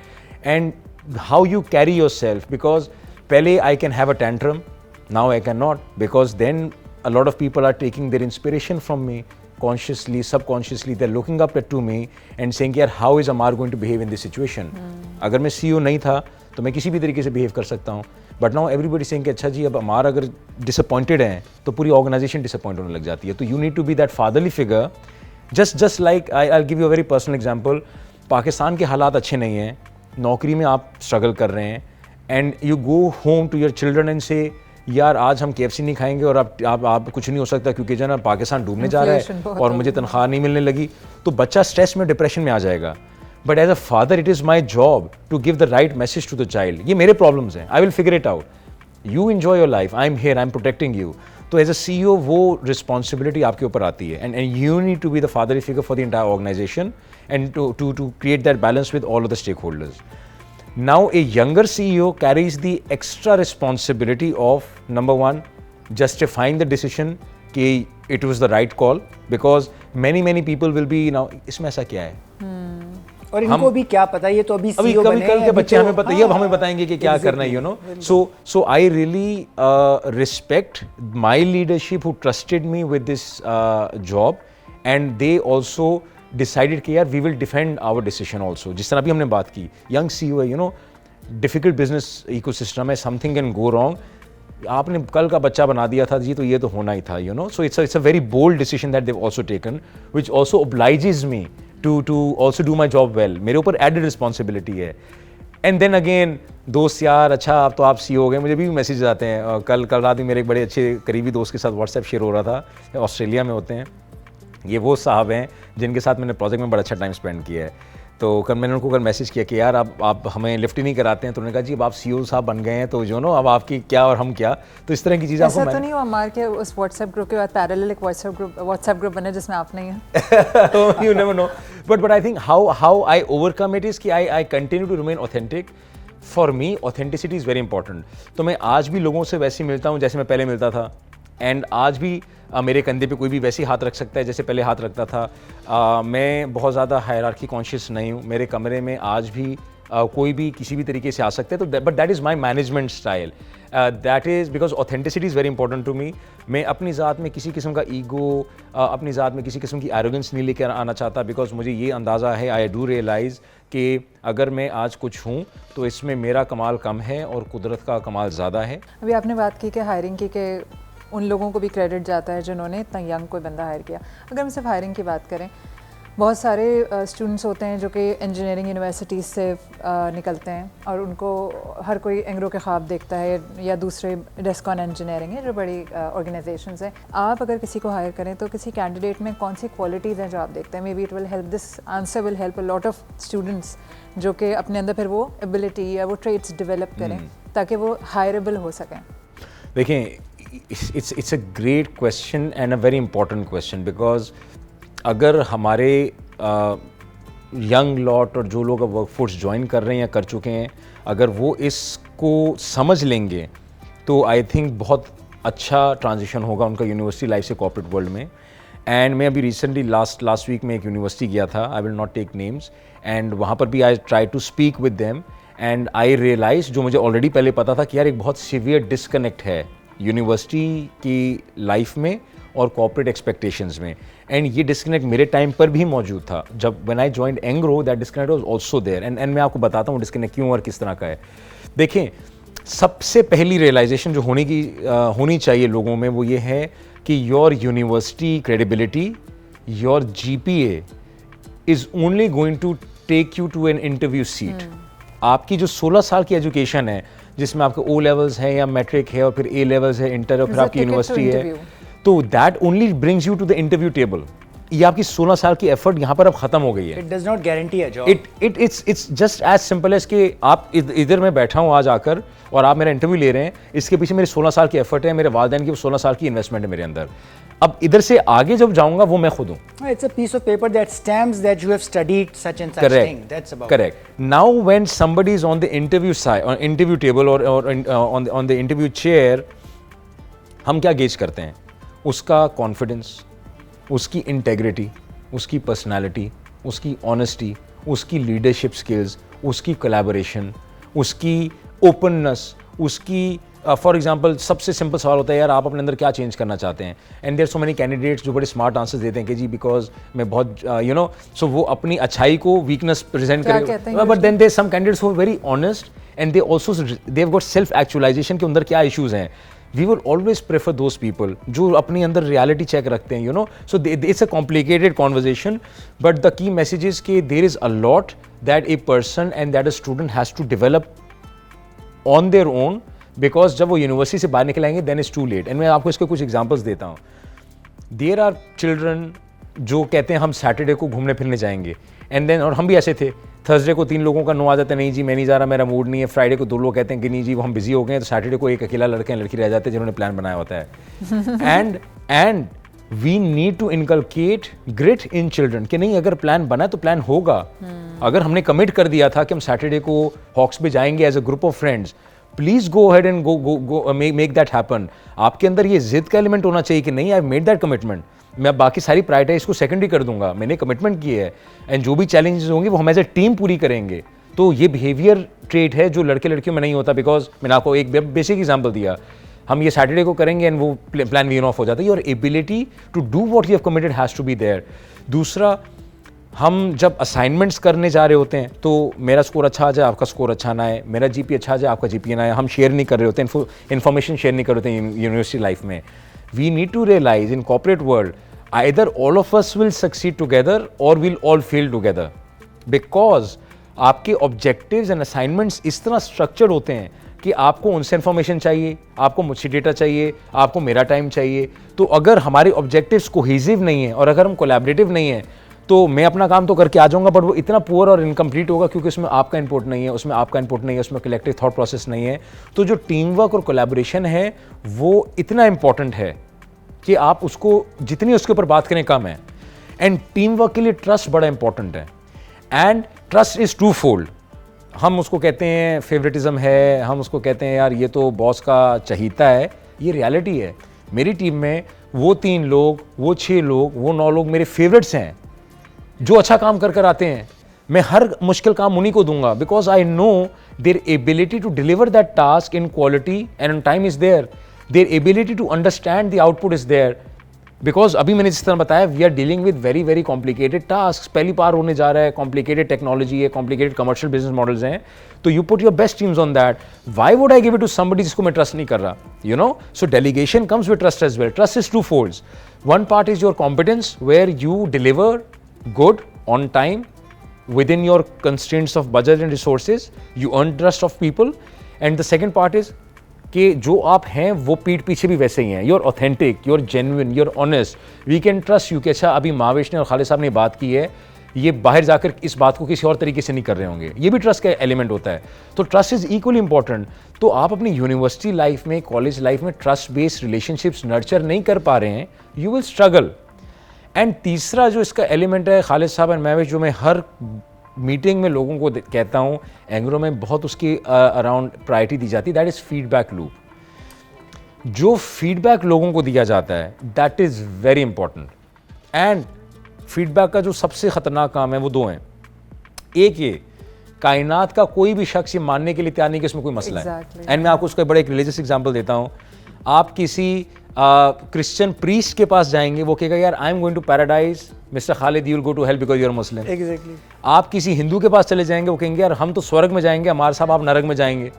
And how you carry yourself, because pehle I can have a tantrum, now I cannot, because then a lot of people are taking their inspiration from me. Consciously, subconsciously, they're looking up to me and saying, यार how is Amar going to behave in this situation? अगर मैं CEO नहीं था तो मैं किसी भी तरीके से behave कर सकता हूँ, but now everybody saying कि अच्छा जी अब अमार अगर disappointed हैं तो पूरी organization disappoint होने लग जाती है. तो you need to be that fatherly figure. Just like I'll give you a very personal example. Pakistan के हालात अच्छे नहीं हैं, नौकरी में आप struggle कर रहे हैं, and you go home to your children and say यार आज हम KFC नहीं खाएंगे और आप कुछ नहीं हो सकता क्योंकि जो ना पाकिस्तान डूबने जा रहा है और मुझे तनख्वाह नहीं मिलने लगी, तो बच्चा स्ट्रेस में डिप्रेशन में आ जाएगा. But as a father it is my job to give the right message to the child. ये मेरे प्रॉब्लम्स हैं, I will figure it out, you enjoy your life, I am here, I am protecting you. तो as a CEO वो responsibility आपके ऊपर आती है, and you need to be the father figure for the entire organisation and to create that balance with all of the stake holders. Now a younger CEO carries the extra responsibility of number 1, justifying the decision कि it was the right call, because many people will be now इसमें ऐसा क्या है, और इनको भी क्या पता, ये तो अभी CEO बने हैं, कल के बच्चे हमें पता, ये अब हमें बताएंगे कि क्या करना है, you know. So I really respect my leadership who trusted me with this job, and they also decided कि यार we will defend our decision also. जिस तरह अभी हमने बात की, young CEO है, you know, difficult business ecosystem है, something can go wrong. आपने कल का बच्चा बना दिया था जी, तो ये तो होना ही था, you know. So it's a very bold decision that they've also taken, which also obliges me to also do my job well. मेरे ऊपर added responsibility है. And then again दोस्त यार अच्छा अब तो आप CEO हो गए, मुझे भी मैसेज आते हैं. कल रात में मेरे एक बड़े अच्छे करीबी दोस्त के साथ WhatsApp शेयर हो रहा था, ऑस्ट्रेलिया में होते हैं. ये वो साहब हैं जिनके साथ मैंने प्रोजेक्ट में बड़ा अच्छा टाइम स्पेंड किया है. तो कल मैंने उनको मैसेज किया कि यार आप हमें लिफ्ट ही नहीं कराते हैं, तो उन्होंने कहा जी अब आप CEO साहब बन गए हैं तो जो नो अब आपकी क्या और हम क्या. तो इस तरह की चीज़ें आपको ऐसा तो नहीं हुआ हमारे के उस WhatsApp ग्रुप के बाद पैरेलल एक WhatsApp ग्रुप बने जिसमें आप नहीं हैं. You never know. But I think how I overcome it is कि I continue to remain authentic. For me authenticity is very important. तो मैं आज भी लोगों से वैसे मिलता हूँ जैसे मैं पहले मिलता था, एंड आज भी मेरे कंधे पे कोई भी वैसे ही हाथ रख सकता है जैसे पहले हाथ रखता था. मैं बहुत ज़्यादा हायरार्की कॉन्शियस नहीं हूँ. मेरे कमरे में आज भी कोई भी किसी भी तरीके से आ सकते हैं, तो but that is my management style, that is because authenticity is very important to me. मैं अपनी ज़ात में किसी किस्म का ईगो, अपनी ज़ात में किसी किस्म की एरोगेंस नहीं लेकर आना चाहता, बिकॉज मुझे ये अंदाज़ा है, आई डू रियलाइज़ कि अगर मैं आज कुछ हूँ तो इसमें मेरा कमाल कम है और कुदरत का कमाल ज़्यादा है। अभी आपने बात की कि हायरिंग की, कि उन लोगों को भी क्रेडिट जाता है जिन्होंने इतना यंग कोई बंदा हायर किया। अगर हम सिर्फ हायरिंग की बात करें, बहुत सारे स्टूडेंट्स होते हैं जो कि इंजीनियरिंग यूनिवर्सिटीज़ से निकलते हैं और उनको हर कोई एंग्रो के ख्वाब देखता है, या दूसरे डेस्कॉन इंजीनियरिंग है जो बड़ी ऑर्गेनाइजेशंस हैं। आप अगर किसी को हायर करें तो किसी कैंडिडेट में कौन सी क्वालिटीज़ हैं जो आप देखते हैं? May be it will help, this answer will help a lot of students जो कि अपने अंदर फिर वो एबिलिटी या वो ट्रेड्स डेवलप करें ताकि वो हायरेबल हो सकें। देखें, it's a great question and a very important question, because अगर हमारे यंग लॉट और जो लोग अब वर्कफोर्स ज्वाइन कर रहे हैं या कर चुके हैं, अगर वो इसको समझ लेंगे तो आई थिंक बहुत अच्छा ट्रांजिशन होगा उनका यूनिवर्सिटी लाइफ से कॉर्पोरेट वर्ल्ड में। एंड मैं अभी रिसेंटली लास्ट वीक में एक यूनिवर्सिटी गया था, I will not take names, and वहाँ पर भी I try to speak with them and I realise, जो मुझे ऑलरेडी पहले पता था, कि यार एक बहुत सीवियर डिस्कनेक्ट है यूनिवर्सिटी की लाइफ में और कॉर्पोरेट एक्सपेक्टेशंस में। एंड ये डिस्कनेक्ट मेरे टाइम पर भी मौजूद था। जब when I joined Engro, that disconnect was also there, and मैं आपको बताता हूँ डिस्कनेक्ट क्यों और किस तरह का है। देखें, सबसे पहली रियलाइजेशन जो होनी चाहिए लोगों में, वो ये है कि your university credibility, your GPA is only going to take you to an interview seat. आपकी जो 16 साल की एजुकेशन है, जिसमें आपके O लेवल्स है या मैट्रिक है और फिर A लेवल्स है, इंटर, और फिर आपकी यूनिवर्सिटी है, तो that only brings you to the interview table. ये आपकी 16 साल की एफर्ट यहाँ पर अब खत्म हो गई है। It does not guarantee a job. It's just as simple as कि आप इधर मैं बैठा हूँ आज आकर और आप मेरा इंटरव्यू ले रहे हैं, इसके पीछे मेरी 16 साल की एफर्ट है, मेरे वालिदैन की 16 साल की इन्वेस्टमेंट है मेरे अंदर। अब इधर से आगे जब जाऊंगा वो मैं खुद हूँ। It's a piece of paper that stamps that you have studied such and such thing. That's about Correct. Now when somebody is on the interview side, on interview table or on the interview chair, हम क्या gauge करते हैं? उसका confidence, उसकी integrity, उसकी personality, उसकी honesty, उसकी leadership skills, उसकी कोलैबोरेशन, उसकी ओपननेस, उसकी फॉर एग्जाम्पल सबसे सिंपल सवाल होता है, यार आप अपने अंदर क्या चेंज करना चाहते हैं? And there so many candidates जो बड़े स्मार्ट आंसर्स देते हैं कि जी बिकॉज मैं बहुत सो वो अपनी अच्छाई को वीकनेस प्रेजेंट करें, but then there some candidates who are very honest and they also they have got self actualisation के अंदर क्या इश्यूज हैं। We will always prefer those people जो अपने अंदर रियलिटी चेक रखते हैं, so it's a complicated conversation, but the key message is कि there is a lot that a person and that a student has to develop on their own, because जब वो university से बाहर निकल आएंगे then is too late. And मैं आपको इसके कुछ एग्जांपल्स देता हूँ। देयर आर चिल्ड्रन जो कहते हैं हम सैटरडे को घूमने फिरने जाएंगे, एंड देन, और हम भी ऐसे थे, थर्सडे को 3 लोगों का नो आ जाता है, नहीं जी मैं नहीं जा रहा, मेरा मूड नहीं है। फ्राइडे को 2 लोग कहते हैं कि नहीं जी वो हम बिजी हो गए हैं, तो सैटरडे को एक अकेला लड़का लड़की रह जाते हैं जिन्होंने प्लान बनाया होता है। And we need to inculcate grit in children कि नहीं, अगर प्लान बना तो प्लान होगा। अगर हमने कमिट कर दिया था कि हम सैटरडे को हॉक्स पे जाएंगे as a group of friends, please go ahead and go make that happen. आपके अंदर ये जिद का एलिमेंट होना चाहिए कि नहीं, आई मेड दैट कमिटमेंट, मैं बाकी सारी प्रायोरिटाइज को सेकेंडरी कर दूंगा, मैंने कमिटमेंट की है, एंड जो भी चैलेंजेस होंगे वो हम एज ए टीम पूरी करेंगे। तो ये बिहेवियर ट्रेट है जो लड़के लड़कियों में नहीं होता, बिकॉज मैंने आपको एक बेसिक एग्जाम्पल दिया, हम ये सैटरडे को करेंगे एंड वो प्लान वीन ऑफ हो जाता है। Your ability to do what you have committed has to be there. दूसरा, हम जब असाइनमेंट्स करने जा रहे होते हैं तो मेरा स्कोर अच्छा आ जाए, आपका स्कोर अच्छा ना आए, मेरा GPA अच्छा आ जाए, आपका GPA ना आए, हम शेयर नहीं कर रहे होते हैं, इन्फॉर्मेशन शेयर नहीं कर रहे होते हैं यूनिवर्सिटी लाइफ में। We need to realise in corporate world either all of us will succeed together और will all fail together, because आपके ऑब्जेक्टिव्स एंड असाइनमेंट्स इस तरह स्ट्रक्चर्ड होते हैं कि आपको उनसे इन्फॉर्मेशन चाहिए, आपको मुझसे डेटा चाहिए, आपको मेरा टाइम चाहिए। तो अगर हमारे ऑब्जेक्टिव्स कोहेसिव नहीं है और अगर हम कोलैबोरेटिव नहीं है, तो मैं अपना काम तो करके आ जाऊंगा, बट वो इतना पुअर और इनकम्प्लीट होगा क्योंकि उसमें आपका इनपुट नहीं है, उसमें आपका इनपुट नहीं है, उसमें कलेक्टिव थॉट प्रोसेस नहीं है। तो जो टीम वर्क और कोलैबोरेशन है वो इतना इंपॉर्टेंट है कि आप उसको जितनी उसके ऊपर बात करें कम है। एंड टीम वर्क के लिए ट्रस्ट बड़ा इंपॉर्टेंट है, and trust is twofold. हम उसको कहते हैं फेवरेटिज्म है, हम उसको कहते हैं यार ये तो बॉस का चहीता है, ये रियलिटी है। मेरी टीम में वो 3 लोग, वो 6 लोग, वो 9 लोग मेरे फेवरेट्स हैं जो अच्छा काम कर आते हैं। मैं हर मुश्किल काम उन्हीं को दूंगा, because I know their ability to deliver that task in quality and in time is there, their ability to understand the output is there. Because अभी मैंने जिस तरह बताया, we are dealing with very very complicated task, पहली बार होने जा रहा है, कॉम्प्लिकेटेड टेक्नोलॉजी है, कॉम्प्लिकेटेड कमर्शियल बिजनेस मॉडल्स हैं, तो you put your best teams on that. Why would I give it to somebody जिसको मैं ट्रस्ट नहीं कर रहा, you know? So delegation comes with trust as well. Trust is two folds, one part is your competence where you deliver good on time within your constraints of budget and resources, you earn trust of people, and the second part is कि जो आप हैं वो पीठ पीछे भी वैसे ही हैं, you're authentic, you're genuine, you're honest, we can trust you। कि अच्छा अभी महावेश ने और खालिद साहब ने बात की है, ये बाहर जाकर इस बात को किसी और तरीके से नहीं कर रहे होंगे, ये भी ट्रस्ट का एलिमेंट होता है। तो ट्रस्ट इज इक्वली इंपॉर्टेंट। तो आप अपनी यूनिवर्सिटी लाइफ में, कॉलेज लाइफ में ट्रस्ट बेस्ड रिलेशनशिप्स नर्चर नहीं कर पा रहे हैं, यू विल स्ट्रगल। एंड तीसरा जो इसका एलिमेंट है खालिद साहब एंड महवेश, जो मैं हर मीटिंग में लोगों को कहता हूँ, एंग्रो में बहुत उसकी अराउंड प्रायोरिटी दी जाती है, दैट इज़ फीडबैक लूप। जो फीडबैक लोगों को दिया जाता है that is very important. And feedback का जो सबसे ख़तरनाक काम है वो दो हैं। एक ये, कायनात का कोई भी शख्स ये मानने के लिए तैयार नहीं कि इसमें कोई मसला है। एंड मैं आपको उसका बड़ा एक रिलीजियस एग्जाम्पल देता हूँ। आप किसी क्रिश्चियन प्रीस्ट के पास जाएंगे, वो कहेगा यार I am going to paradise, mister Khalid you will go to hell because you are Muslim. Exactly. आप किसी हिंदू के पास चले जाएंगे, वो कहेंगे यार हम तो स्वर्ग में जाएंगे, हमारे साहब आप नरक में जाएंगे।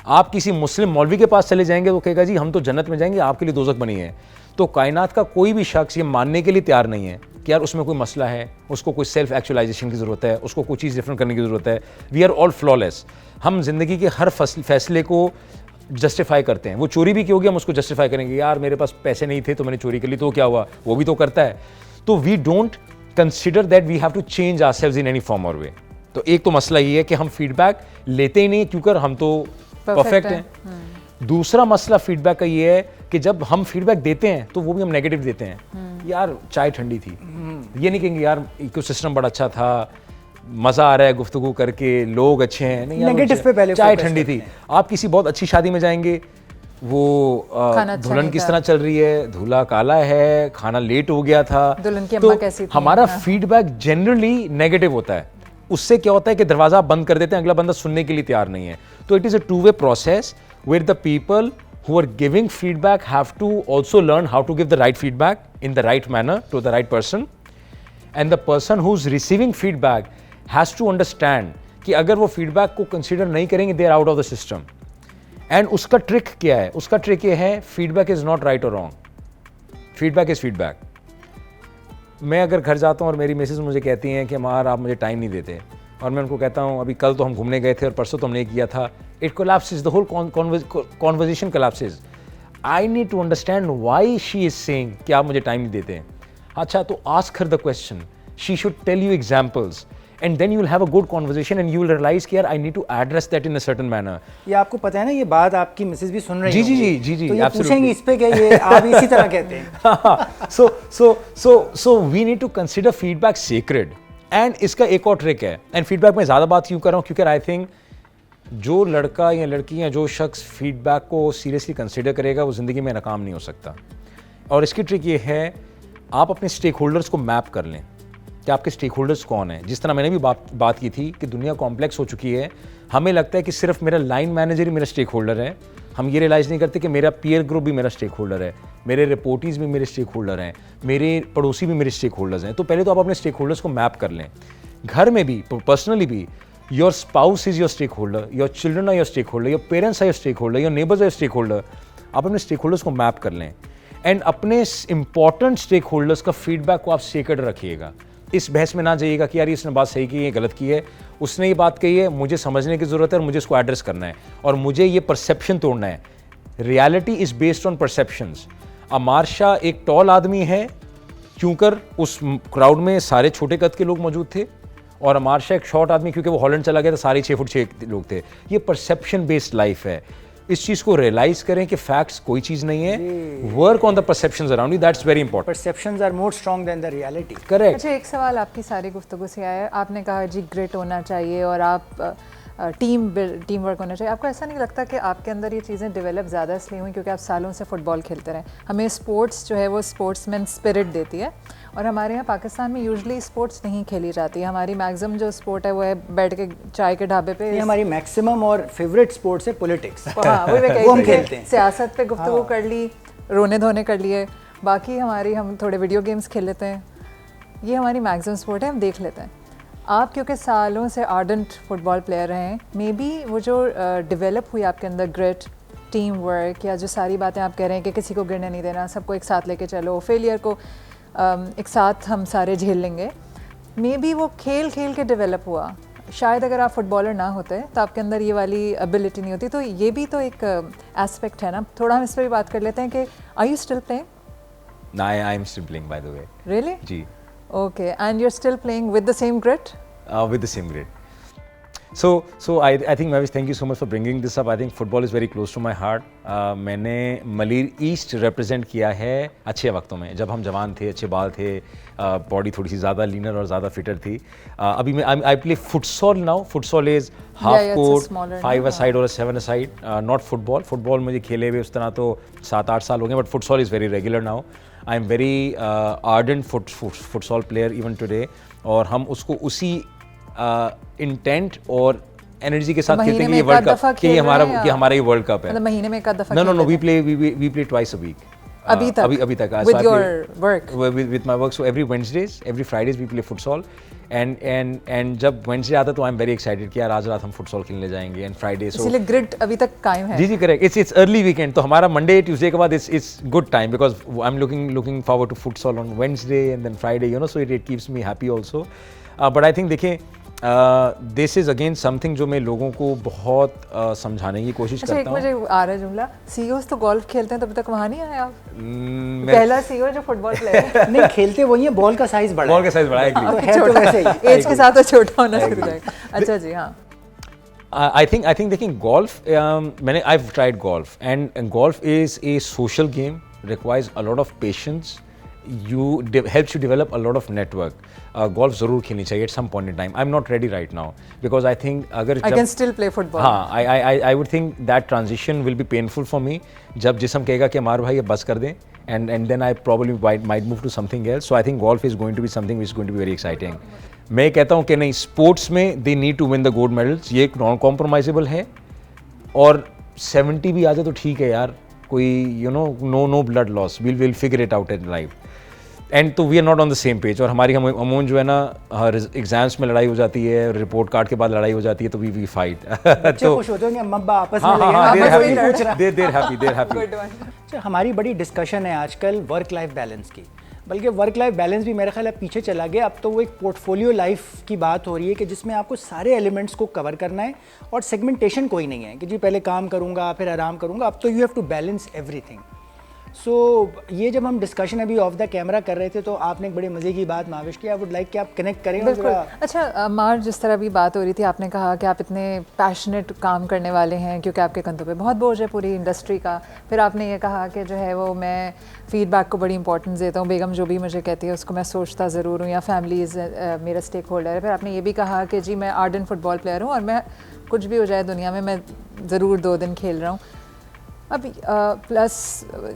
आप किसी मुस्लिम मौलवी के पास चले जाएंगे, वो कहेगा जी हम तो जन्नत में जाएंगे, आपके लिए दोज़ख बनी है। तो कायनात का कोई भी शख्स ये मानने के लिए तैयार नहीं है कि यार उसमें कोई मसला है, उसको कोई सेल्फ एक्चुअलाइजेशन की ज़रूरत है, उसको कोई चीज़ डिफरेंट करने की ज़रूरत है। We are all flawless. हम जिंदगी के हर फैसले को जस्टिफाई करते हैं। वो चोरी भी क्यों गया, हम उसको जस्टिफाई करेंगे, यार मेरे पास पैसे नहीं थे तो मैंने चोरी कर ली, तो क्या हुआ, वो भी तो करता है। तो we don't consider that we have to change ourselves in any form और वे। तो एक तो मसला ये है कि हम फीडबैक लेते ही नहीं क्योंकि हम तो परफेक्ट हैं। दूसरा मसला फीडबैक का ये है कि जब हम फीडबैक देते हैं तो वो भी हम नेगेटिव देते हैं। यार चाय ठंडी थी, ये नहीं कहेंगे यार इकोसिस्टम बड़ा अच्छा था, मज़ा आ रहा है गुफ्तगू करके, लोग अच्छे हैं, नहीं नेगेटिव पे पहले चाय ठंडी थी। आप किसी बहुत अच्छी शादी में जाएंगे, वो दुल्हन किस तरह चल रही है, दूल्हा काला है, खाना लेट हो गया था, दुल्हन की अम्मा कैसी थी। हमारा फीडबैक जनरली नेगेटिव होता है। उससे क्या होता है कि दरवाजा बंद कर देते हैं, अगला बंदा सुनने के लिए तैयार नहीं है। तो it is a two way process where the people who are giving feedback have to also learn how to give the right feedback in the right manner to the right person, and the person who's receiving feedback has to understand कि अगर वो feedback को consider नहीं करेंगे they are out of the system। and उसका trick क्या है? उसका trick ये है, feedback is not right or wrong, feedback is feedback। मैं अगर घर जाता हूँ और मेरी मिसेज मुझे कहती हैं कि मार आप मुझे टाइम नहीं देते, और मैं उनको कहता हूँ अभी कल तो हम घूमने गए थे और परसों तो हमने किया था, it collapses, the whole conversation collapses। I need to understand why she is saying कि आप मुझे टाइम नहीं देते हैं। अच्छा, तो ask her the question, she should tell you examples, and then you will have a good conversation and you will realize कि यार I need to address that in a certain manner। ये आपको पता है ना, ये बात आपकी मिसेज भी सुन रही जी होंगी। जी जी जी तो ये absolutely। पूछेंगी इस पे क्या ये आप इसी तरह कहते हैं। so we need to consider feedback sacred। and इसका एक और ट्रिक है, एंड फीडबैक में ज़्यादा बात क्यों कर रहा हूँ क्योंकि आई थिंक जो लड़का या लड़की या जो शख्स फीडबैक को सीरियसली कंसिडर करेगा वो ज़िंदगी में नाकाम नहीं हो सकता। और इसकी ट्रिक ये है, आप अपने स्टेक होल्डर्स को मैप कर लें कि आपके स्टेक होल्डर्स कौन हैं। जिस तरह मैंने भी बात की थी कि दुनिया कॉम्प्लेक्स हो चुकी है, हमें लगता है कि सिर्फ मेरा लाइन मैनेजर ही मेरा स्टेक होल्डर है, हम ये रियलाइज़ नहीं करते कि मेरा पीयर ग्रुप भी मेरा स्टेक होल्डर है, मेरे रिपोर्टीज़ भी मेरे स्टेक होल्डर हैं, मेरे पड़ोसी भी मेरे स्टेक होल्डर्स हैं। तो पहले तो आप अपने स्टेक होल्डर्स को मैप कर लें, घर में भी, पर्सनली भी। Your spouse is your stakeholder, your children are your stakeholder, your parents are your stakeholder, your neighbours are your stakeholder. आप अपने स्टेक होल्डर्स को मैप कर लें, एंड अपने इंपॉर्टेंट स्टेक होल्डर्स का feedback को आप secret रखिएगा। इस बहस में ना जाइएगा कि यार इसने बात सही की है, गलत की है, उसने ये बात कही है, मुझे समझने की ज़रूरत है और मुझे इसको एड्रेस करना है और मुझे ये परसेप्शन तोड़ना है। Reality is based on perceptions. Amar Shah एक टॉल आदमी है क्योंकि उस क्राउड में सारे छोटे कद के लोग मौजूद थे, और अमार शाह एक शॉर्ट आदमी क्योंकि वो हॉलैंड चला गया था, सारे 6 फुट 6 लोग थे। ये परसेप्शन बेस्ड लाइफ है। इस चीज़ को रियलाइज करें कि फैक्ट्स कोई चीज़ नहीं है, work on the perceptions around you, that's very important. Perceptions are more strong than the reality. Correct. अच्छा, एक सवाल आपकी सारी गुफ्तगू से आया, आपने कहा जी ग्रिट होना चाहिए और आप टीम वर्क होना चाहिए। आपको ऐसा नहीं लगता कि आपके अंदर ये चीज़ें डेवलप ज़्यादा इसलिए हुई क्योंकि आप सालों से फुटबॉल खेलते रहे? हमें स्पोर्ट्स जो है वो स्पोर्ट्समैन स्पिरिट देती है, और हमारे यहाँ पाकिस्तान में यूजुअली स्पोर्ट्स नहीं खेली जाती है। हमारी मैक्सिमम जो स्पोर्ट है वो है बैठ के चाय के ढाबे पे। ये हमारी मैक्सिमम और फेवरेट स्पोर्ट्स है पॉलिटिक्स। हाँ, वही मैं वो हम कह रही खेलते थी, हैं। सियासत पे गुफ्तगू कर ली, रोने धोने कर लिए, बाकी हम थोड़े वीडियो गेम्स खेल लेते हैं। ये हमारी मैक्सिमम स्पोर्ट है, हम देख लेते हैं। आप क्योंकि सालों से आर्डेंट फुटबॉल प्लेयर हैं, मे बी वो जो डेवलप हुई आपके अंदर ग्रिट, टीम वर्क, या जो सारी बातें आप कह रहे हैं कि किसी को गिरने नहीं देना, सबको एक साथ लेके चलो, फेलियर को एक साथ हम सारे झेल लेंगे, मे बी वो खेल खेल के डेवलप हुआ। शायद अगर आप फुटबॉलर ना होते तो आपके अंदर ये वाली एबिलिटी नहीं होती। तो ये भी तो एक एस्पेक्ट है ना। थोड़ा हम इस पर भी बात कर लेते हैं कि are you still playing? I am still playing, by the way. Really? जी. Okay, and you're still playing with the same grit? With the same grade. So I think Mavish, thank you so much for bringing this up. I think football is very close to my heart. मैंने Malir east represent किया है अच्छे वक्तों में, जब हम जवान थे, अच्छे बाल थे, बॉडी थोड़ी सी ज़्यादा लीनर और ज़्यादा फिटर थी. अभी मैं I play futsal now. Futsal is half court, 5-a-side or 7-a-side. Not football. Football मुझे खेले हुए उस तरह तो 7-8 साल हो गए, but futsal is very regular now. I am very ardent futsal player even today. और हम उसको उसी इंटेंट और एनर्जी के साथ खेलते हैं कि ये वर्ल्ड कप, कि हमारा ये वर्ल्ड कप है। मतलब महीने में एक आध दफा? No, we play twice a week. अभी तक with your work? With my work, so every Wednesdays, every Fridays we play futsal, and जब Wednesday आता तो I'm very excited कि यार आज रात हम futsal खेलने जाएंगे, and Friday so इसलिए ग्रिड अभी तक कायम है? जी correct. It's early weekend, तो हमारा Monday Tuesday के बाद it's good time because I'm looking forward to futsal on Wednesday and then Friday, so it keeps me happy also. But I think देखिए दिस इज अगेन समथिंग जो मैं लोगों को बहुत समझाने की कोशिश करता हूँ। मुझे आ रहा है जुमला, सीईओस तो गोल्फ खेलते हैं, तब तक वहाँ नहीं आए आप? पहला सीईओ जो फुटबॉल प्लेयर नहीं खेलते वही है, बॉल का साइज बड़ा है तो वैसे ही एज के साथ तो छोटा होना शुरू हो जाएगा। अच्छा जी, हाँ। I think देखिए golf, I've tried golf and golf is a social game, requires a lot of patience. Helps you develop a lot of network. Golf ज़रूर खेलनी चाहिए at some point in time. I'm not ready right now because I think अगर I can still play football. हाँ, I would think that transition will be painful for me. जब जिस्म कहेगा कि हमारे भाई ये बस कर दें, and then I probably might move to something else. So I think golf is going to be something which is going to be very exciting. मैं कहता हूँ कि नहीं, स्पोर्ट्स में they need to win the gold medals. ये एक non कॉम्प्रोमाइजेबल है, और 70 भी आ जाए तो ठीक है यार, कोई no blood loss. We'll figure it out in life. And तो we are not on the same page, और हमारी अमून जो है ना, एग्जाम्स में लड़ाई हो जाती है, रिपोर्ट कार्ड के बाद लड़ाई हो जाती है, तो वी फाइट। तो खुश होते हैं मम्मा आपस में लगे, देर हैप्पी। हमारी बड़ी डिस्कशन है आजकल वर्क लाइफ बैलेंस की, बल्कि वर्क लाइफ बैलेंस भी मेरा ख्याल है पीछे चला गया। अब तो वो एक पोर्टफोलियो लाइफ की बात हो रही है कि जिसमें आपको सारे एलिमेंट्स को कवर करना है, और सेगमेंटेशन कोई नहीं है कि जी पहले काम करूँगा फिर आराम करूँगा। अब तो you have to balance everything. So ये जब हम डिस्कशन अभी ऑफ द कैमरा कर रहे थे तो आपने एक बड़ी मज़े की बात माविश की, आई वुड लाइक कि आप कनेक्ट करें। बिल्कुल। अच्छा मार, जिस तरह भी बात हो रही थी, आपने कहा कि आप इतने पैशनेट काम करने वाले हैं क्योंकि आपके कंधों पे बहुत बोझ है पूरी इंडस्ट्री का। फिर आपने ये कहा कि जो है वो मैं फीडबैक को बड़ी इंपॉर्टेंस देता हूँ, बेगम जो भी मुझे कहती है उसको मैं सोचता ज़रूर हूँ, या फैमिलीज़ मेरा स्टेक होल्डर है। फिर आपने ये भी कहा कि जी मैं आर्डेंट फुटबॉल प्लेयर हूँ और मैं कुछ भी हो जाए दुनिया में मैं ज़रूर 2 दिन खेल रहा हूँ। अब प्लस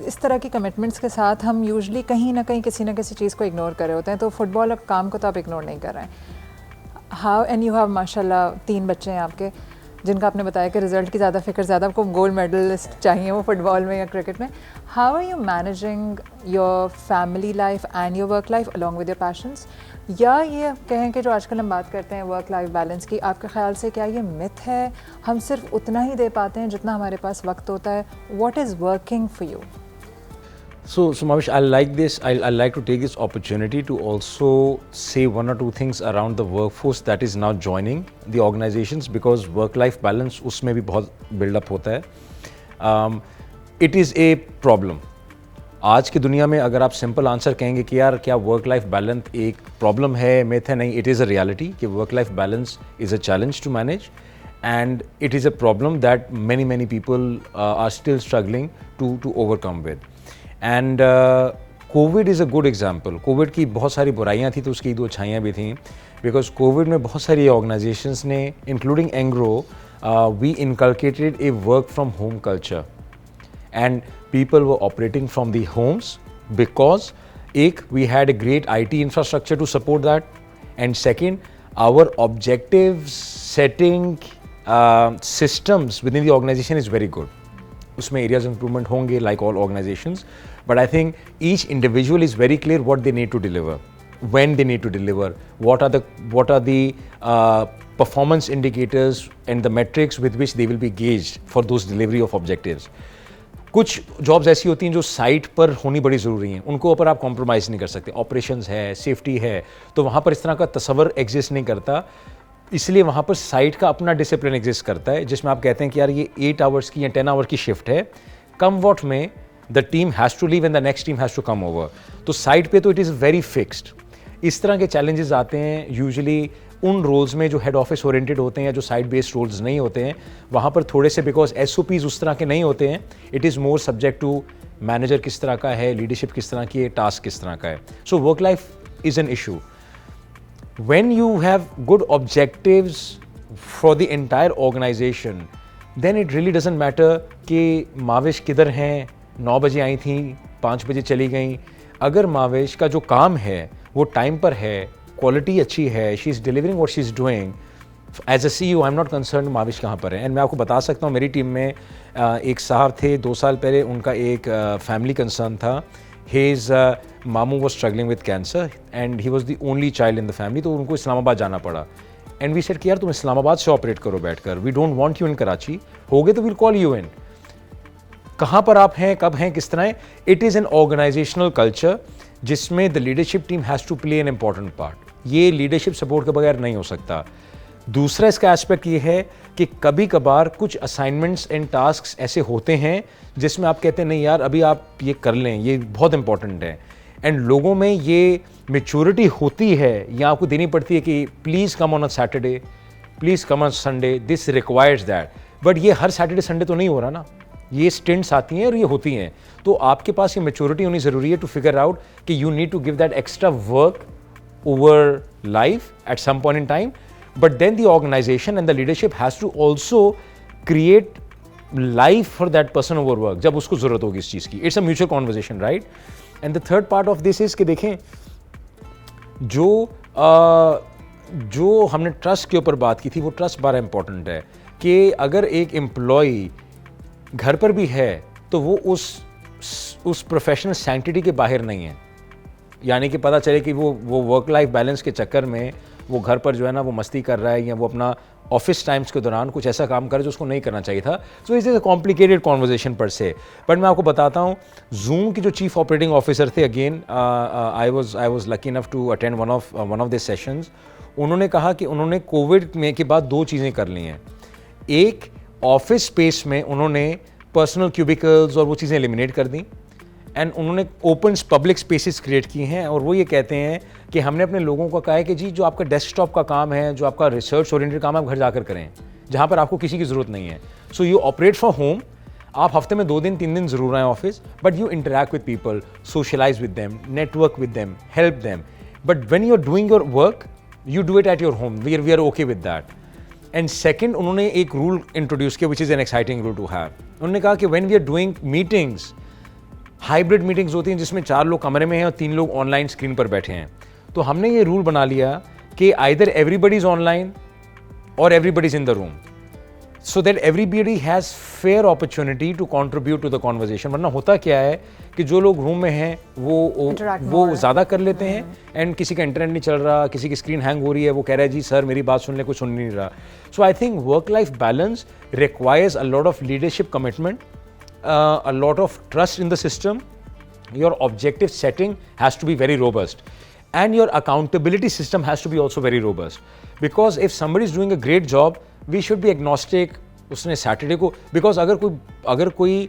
इस तरह की कमिटमेंट्स के साथ हम यूजुअली कहीं ना कहीं किसी ना किसी चीज़ को इग्नोर कर रहे होते हैं। तो फुटबॉल काम को तो आप इग्नोर नहीं कर रहे हैं। हाउ एंड यू हैव माशाल्लाह 3 बच्चे हैं आपके, जिनका आपने बताया कि रिजल्ट की ज़्यादा फिक्र, ज़्यादा आपको गोल्ड मेडलिस्ट चाहिए वो फुटबॉल में या क्रिकेट में। How are you managing your family life and your work life along with your passions? या ये कहें कि जो आजकल हम बात करते हैं वर्क लाइफ बैलेंस की, आपके ख्याल से क्या ये मिथ है, हम सिर्फ उतना ही दे पाते हैं जितना हमारे पास वक्त होता है? What is working for you? So Mavish, I like this. I like to take this opportunity to also say 1 or 2 things around the workforce that is now joining the organizations, because work-life balance उसमें भी बहुत build-up होता है. It is a problem. आज की दुनिया में अगर आप सिंपल आंसर कहेंगे कि यार क्या वर्क लाइफ बैलेंस एक प्रॉब्लम है, मिथ है, नहीं, इट इज़ अ रियलिटी कि work life balance is a challenge to manage, and it is a problem that many people are still struggling to overcome with. And covid is a good example. Covid की बहुत सारी बुराइयाँ थी तो उसकी 2 अच्छाइयाँ भी थी, बिकॉज कोविड में बहुत सारी ऑर्गेनाइजेशंस ने, including Engro, we inculcated a work from home culture, and people were operating from the homes because एक, we had a great IT infrastructure to support that, and second, our objectives setting systems within the organization is very good. उसमें areas of improvement होंगे like all organizations, but I think each individual is very clear what they need to deliver, when they need to deliver, what are the performance indicators and the metrics with which they will be gauged for those delivery of objectives. कुछ jobs ऐसी होती हैं जो site पर होनी बड़ी ज़रूरी हैं, उनको ऊपर आप कॉम्प्रोमाइज़ नहीं कर सकते, ऑपरेशंस है, सेफ्टी है, तो वहाँ पर इस तरह का तस्वर एग्जिस्ट नहीं करता, इसलिए वहाँ पर साइट का अपना डिसिप्लिन एग्जिस्ट करता है, जिसमें आप कहते हैं कि यार ये 8 आवर्स की या 10 आवर की शिफ्ट है, come what may the team has to leave and the next team has to come over, तो साइट पे तो इट इज़ वेरी फिक्स्ड। इस तरह के चैलेंजेस आते हैं यूजुअली उन रोल्स में जो हेड ऑफिस ओरिएंटेड होते हैं या जो साइट बेस्ड रोल्स नहीं होते हैं, वहाँ पर थोड़े से बिकॉज SOPs उस तरह के नहीं होते हैं, it is more subject to manager किस तरह का है, लीडरशिप किस तरह की है, टास्क किस तरह का है। So work life is an issue. When you have good objectives for the entire organization, then it really doesn't matter कि माविश किधर हैं, 9 बजे आई थी, 5 बजे चली गई। अगर माविश का जो काम है वो टाइम पर है, क्वालिटी अच्छी है, she is delivering what she is doing, as a CEO I am not concern Mavish कहाँ पर है। एंड मैं आपको बता सकता हूँ, मेरी टीम में एक साहब थे 2 साल पहले, उनका एक फैमिली कंसर्न था। His मामू was struggling with cancer and he was the only child in the family, तो उनको इस्लामाबाद जाना पड़ा। And we said कि यार तुम इस्लामाबाद से ऑपरेट करो बैठकर, we don't want you in Karachi, हो गए तो we'll call you in। कहाँ पर आप हैं, कब हैं, किस तरह है, it is an organizational culture जिसमें the leadership team has to play an important part। ये leadership support के बगैर नहीं हो सकता। दूसरा इसका एस्पेक्ट ये है कि कभी कभार कुछ असाइनमेंट्स एंड टास्क्स ऐसे होते हैं जिसमें आप कहते हैं नहीं यार अभी आप ये कर लें, ये बहुत इंपॉर्टेंट है, एंड लोगों में ये मैच्योरिटी होती है या आपको देनी पड़ती है कि please come on a Saturday, please come on Sunday, this requires that. But ये हर सैटरडे संडे तो नहीं हो रहा ना, ये स्टिंट्स आती हैं और ये होती हैं, तो आपके पास ये मैच्योरिटी होनी ज़रूरी है टू फिगर आउट कि you need to give that extra work over life at some point in time. But then the organization and the leadership has to also create life for that person over work जब उसको ज़रूरत होगी इस चीज़ की। It's a mutual conversation, right? And the third part of this is कि देखें जो हमने ट्रस्ट के ऊपर बात की थी, वो ट्रस्ट बड़ा इंपॉर्टेंट है कि अगर एक एम्प्लॉई घर पर भी है तो वो उस प्रोफेशनल सैंक्टिटी के बाहर नहीं है, यानी कि पता चले कि वो वर्क लाइफ बैलेंस के चक्कर में वो घर पर जो है ना वो मस्ती कर रहा है या वो अपना ऑफिस टाइम्स के दौरान कुछ ऐसा काम करे जो उसको नहीं करना चाहिए था। So it is a complicated conversation पर से। बट मैं आपको बताता हूँ, जूम की जो चीफ ऑपरेटिंग ऑफिसर थे, again I was lucky enough to attend one of this sessions. उन्होंने कहा कि उन्होंने कोविड में के बाद 2 चीज़ें कर ली हैं। एक, ऑफिस स्पेस में उन्होंने पर्सनल क्यूबिकल्स और वो चीज़ें एलिमिनेट कर दी, एंड उन्होंने ओपन पब्लिक स्पेसेस क्रिएट किए हैं, और वो ये कहते हैं कि हमने अपने लोगों को कहा है कि जी जो आपका डेस्कटॉप का काम है, जो आपका रिसर्च ओरिएंटेड काम है, आप घर जाकर करें जहाँ पर आपको किसी की ज़रूरत नहीं है। So you operate from home, आप हफ्ते में 2 दिन 3 दिन ज़रूर आएँ office, but you interact with people, socialise with them, network with them, help them, but when you are doing your work you do it at your home, we are okay with that. And second, उन्होंने एक rule introduce किया which is an exciting rule to have. उन्होंने कहा कि when we are doing meetings, hybrid meetings होती हैं जिसमें 4 लोग कमरे में हैं और 3 लोग ऑनलाइन स्क्रीन पर बैठे हैं, तो हमने ये रूल बना लिया कि आइदर एवरीबडी इज ऑनलाइन और everybody is in the room, so that everybody has fair opportunity to contribute to the conversation. वरना होता क्या है कि जो लोग रूम में हैं वो ज़्यादा कर लेते हैं, एंड किसी का इंटरनेट नहीं चल रहा, किसी की स्क्रीन हैंग हो रही है, वो कह रहा है जी सर मेरी बात सुन ले, कुछ सुन नहीं रहा। So I think work life balance requires a lot of leadership commitment, a lot of trust in the system. Your objective setting has to be very robust, and your accountability system has to be also very robust, because if somebody is doing a great job, we should be agnostic उसने Saturday को, because अगर कोई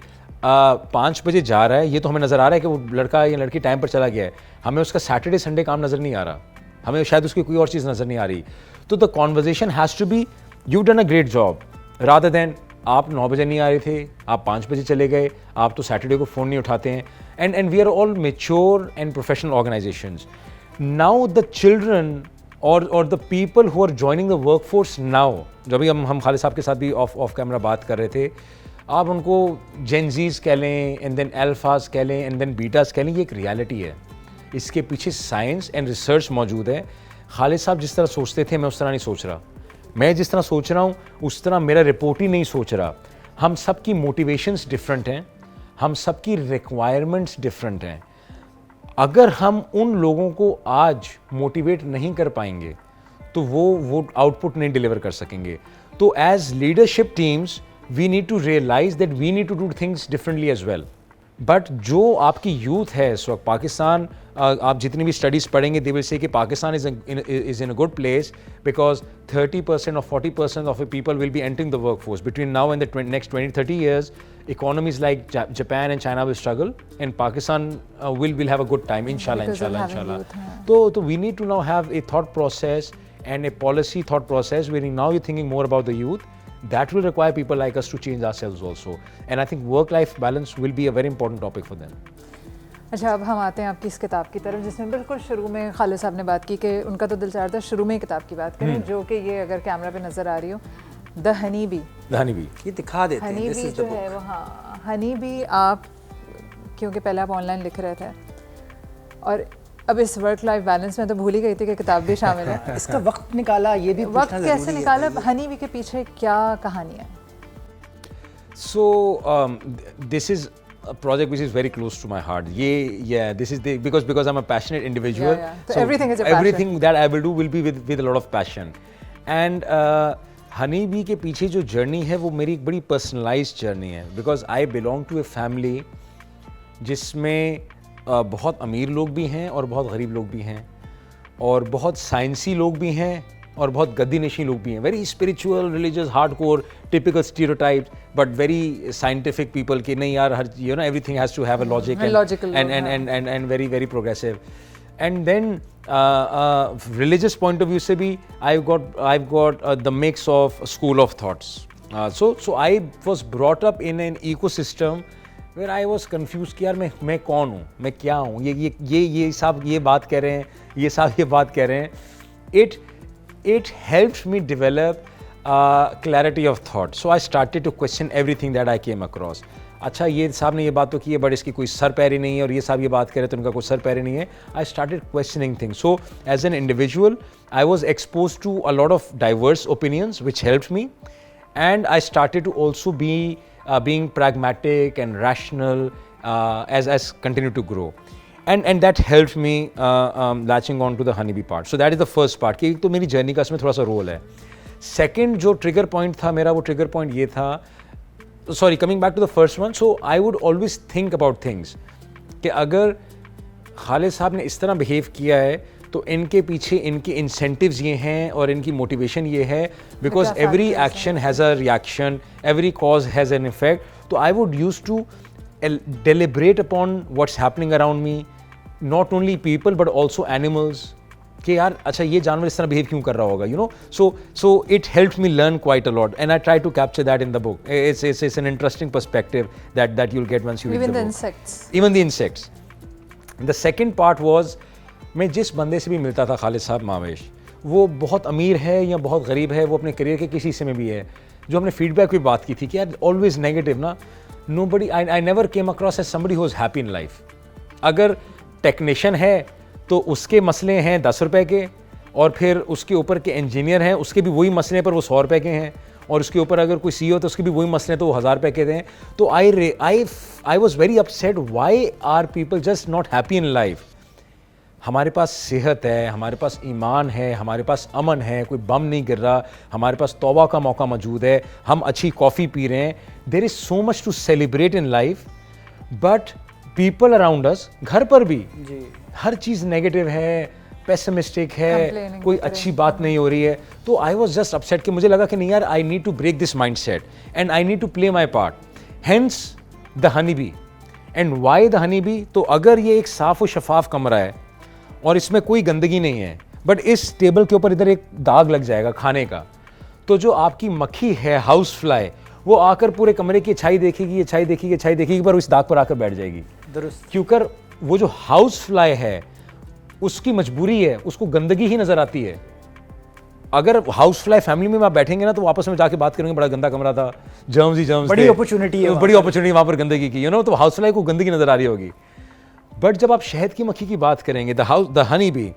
5 बजे जा रहा है, ये तो हमें नज़र आ रहा है कि वो लड़का या लड़की टाइम पर चला गया है, हमें उसका सैटरडे संडे काम नज़र नहीं आ रहा, हमें शायद उसकी कोई और चीज़ नज़र नहीं आ रही। तो the conversation has to be you done a great job, rather than आप 9 बजे नहीं आ रहे थे, आप 5 बजे चले गए, आप तो सैटरडे को फ़ोन नहीं उठाते हैं। And we are all mature and professional organisations. Now the children और the people who are joining the work force now, जब भी हम खालिद साहब के साथ भी ऑफ कैमरा बात कर रहे थे, आप उनको जेनजीज कह लें, एंड देन अल्फाज कह लें, एंड देन बीटाज कह लें, ये एक रियलिटी है। इसके पीछे साइंस एंड रिसर्च मौजूद है। खालिद साहब जिस तरह सोचते थे मैं उस तरह नहीं सोच रहा, मैं जिस तरह सोच रहा हूँ उस तरह मेरा रिपोर्ट ही नहीं सोच रहा। हम सब की मोटिवेशंस डिफरेंट हैं, हम सब की रिक्वायरमेंट्स डिफरेंट हैं। अगर हम उन लोगों को आज मोटिवेट नहीं कर पाएंगे तो वो आउटपुट नहीं डिलीवर कर सकेंगे। तो as leadership teams we need to realise that we need to do things differently as well. But जो आपकी यूथ है इस वक्त पाकिस्तान, आप जितनी भी स्टडीज़ पढ़ेंगे दे विल से कि Pakistan is in a good place because 30% और 40% of the people will be entering the work force between now and the next 20-30 years. Economies like Japan and China will struggle, and Pakistan will have a good time, inshallah. So we need to now have a thought process and a policy thought process where now you're thinking more about the youth. That will require people like us to change ourselves also, and I think work-life balance will be a very important topic for them. अच्छा, अब हम आते हैं आपकी इस किताब की तरफ जिसमें बिल्कुल शुरू में खालिद साहब ने बात की कि उनका तो दिल चाह रहा था शुरू में ही किताब की बात करें, जो कि ये अगर कैमरा पे नज़र आ रही हो, द हनी बी। ये दिखा देते हैं, हनी बी जो है वो, हाँ, हनी बी आप क्योंकि पहले आप ऑनलाइन लिख रहे थे और अब इस वर्क लाइफ बैलेंस में तो भूल ही गई थी कि किताब भी शामिल है। इसका वक्त निकाला, ये भी वक्त कैसे निकाला, हनी बी के पीछे क्या कहानी है? So this is a project which is very close to my heart. This is because I'm a passionate individual. So everything is a passion. Everything that I will do will be with a lot of passion. And honey bee के पीछे जो journey है वो मेरी एक बड़ी personalised journey है because I belong to a family जिसमें बहुत अमीर लोग भी हैं और बहुत गरीब लोग भी हैं और बहुत साइंसी लोग भी हैं और बहुत गद्दी नशी लोग भी हैं। Very spiritual, religious, hardcore, typical stereotypes but very scientific people कि नहीं यार, हर everything has to have a logic and very very progressive. And then religious point of view se bhi I've got the mix of school of thoughts. So I was brought up in an ecosystem where I was confused कि यार मैं कौन हूँ, मैं क्या हूँ, ये सब ये बात कह रहे हैं, ये सब ये बात कह रहे हैं। It helped me develop clarity of thought. So I started to question everything that I came across. अच्छा, ये साहब ने ये बात तो की है बट इसकी कोई सर पैरी नहीं है और ये साहब ये बात कह रहे तो उनका कोई सर पैरी नहीं है। I started questioning things. So as an individual I was expose to a lot of diverse opinions which helped me and I started to also be being pragmatic and rational as continue to grow and that helped me latching on to the honeybee part. So that is the first part कि तो मेरी journey का इसमें थोड़ा सा role है। Second जो trigger point था मेरा, वो ट्रिगर पॉइंट ये था, sorry, coming back to the first one, so I would always think about things कि अगर खालिद साहब ने इस तरह बिहेव किया है तो इनके पीछे इनके इंसेंटिव्स ये हैं और इनकी मोटिवेशन ये है because every action has a reaction, every cause has an effect. तो I would use to deliberate upon what's happening around me, not only people but also animals, कि यार अच्छा ये जानवर इस तरह बिहेव क्यों कर रहा होगा, you know. So it helped me learn quite a lot and I try to capture that in the book. It's an interesting perspective that you'll get once you read the book. Even the insects. Even the insects. The second part was, मैं जिस बंदे से भी मिलता था खालिद साहब मावेश, वो बहुत अमीर है या बहुत गरीब है, वो अपने करियर के किसी हिस्से में भी है, जो हमने फीडबैक की बात की थी कि यार ऑलवेज नेगेटिव ना, nobody, I never came across as somebody who was happy in life. अगर टेक्नीशियन है तो उसके मसले हैं 10 रुपए के, और फिर उसके ऊपर के इंजीनियर हैं उसके भी वही मसले पर वो 100 रुपए के हैं, और उसके ऊपर अगर कोई CEO तो उसके भी वही मसले तो वो 1000 रुपए के हैं. तो I was very upset, why are people just not happy in life? हमारे पास सेहत है, हमारे पास ईमान है, हमारे पास अमन है, कोई बम नहीं गिर रहा, हमारे पास तौबा का मौका मौजूद है, हम अच्छी कॉफ़ी पी रहे हैं, there is so much to celebrate in life, but people around us, घर पर भी हर चीज़ नेगेटिव है, पेसिमिस्टिक है, कोई अच्छी बात नहीं हो रही है. तो आई वॉज जस्ट अपसेट कि मुझे लगा कि नहीं यार, I need to break this mindset and I need to play my part. Hence the honey bee. And why the honey bee? तो अगर ये एक साफ़ और शफाफ कमरा है और इसमें कोई गंदगी नहीं है, बट इस टेबल के ऊपर इधर एक दाग लग जाएगा खाने का, तो जो आपकी मक्खी है, हाउस फ्लाई, वो आकर पूरे कमरे की छाई देखेगी, ये छाई देखेगी, छाई देखेगी, पर उस दाग पर आकर बैठ जाएगी. क्योंकि वो जो हाउस फ्लाई है उसकी मजबूरी है, उसको गंदगी ही नजर आती है. अगर हाउस फ्लाई फैमिली में आप बैठेंगे ना, तो आपस में जाके बात करेंगे, बड़ा गंदा कमरा था, जर्म्स ही जर्म्स, बड़ी अपॉर्चुनिटी है, बड़ी अपॉर्चुनिटी वहां पर गंदगी की, यू नो. तो हाउस फ्लाई को गंदगी नजर आ रही होगी. बट जब आप शहद की मक्खी की बात करेंगे, द हनी बी,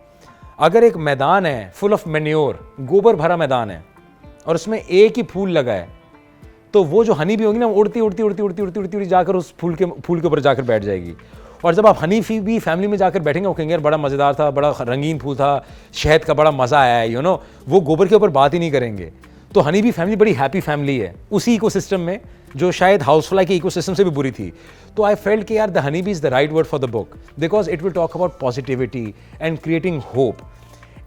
अगर एक मैदान है फुल ऑफ मैन्योर, गोबर भरा मैदान है और उसमें एक ही फूल लगा है, तो वो जो हनी बी होगी ना, उड़ती उड़ती उड़ती उड़ती उड़ती उड़ती उड़ती जाकर उस फूल के ऊपर जाकर बैठ जाएगी। और जब आप हनी बी फैमिली में जाकर बैठेंगे, वो कहेंगे यार बड़ा मज़ेदार था, बड़ा रंगीन फूल था, शहद का बड़ा मज़ा आया है, यू नो, वो गोबर के ऊपर बात ही नहीं करेंगे। तो हनी बी फैमिली बड़ी हैप्पी फैमिली है उसी इकोसिस्टम में, जो शायद हाउसफ्लाई के इकोसिस्टम से भी बुरी थी। तो आई फेल्ट कि यार the honey bee is the right word for the book, because it will talk about positivity and creating hope.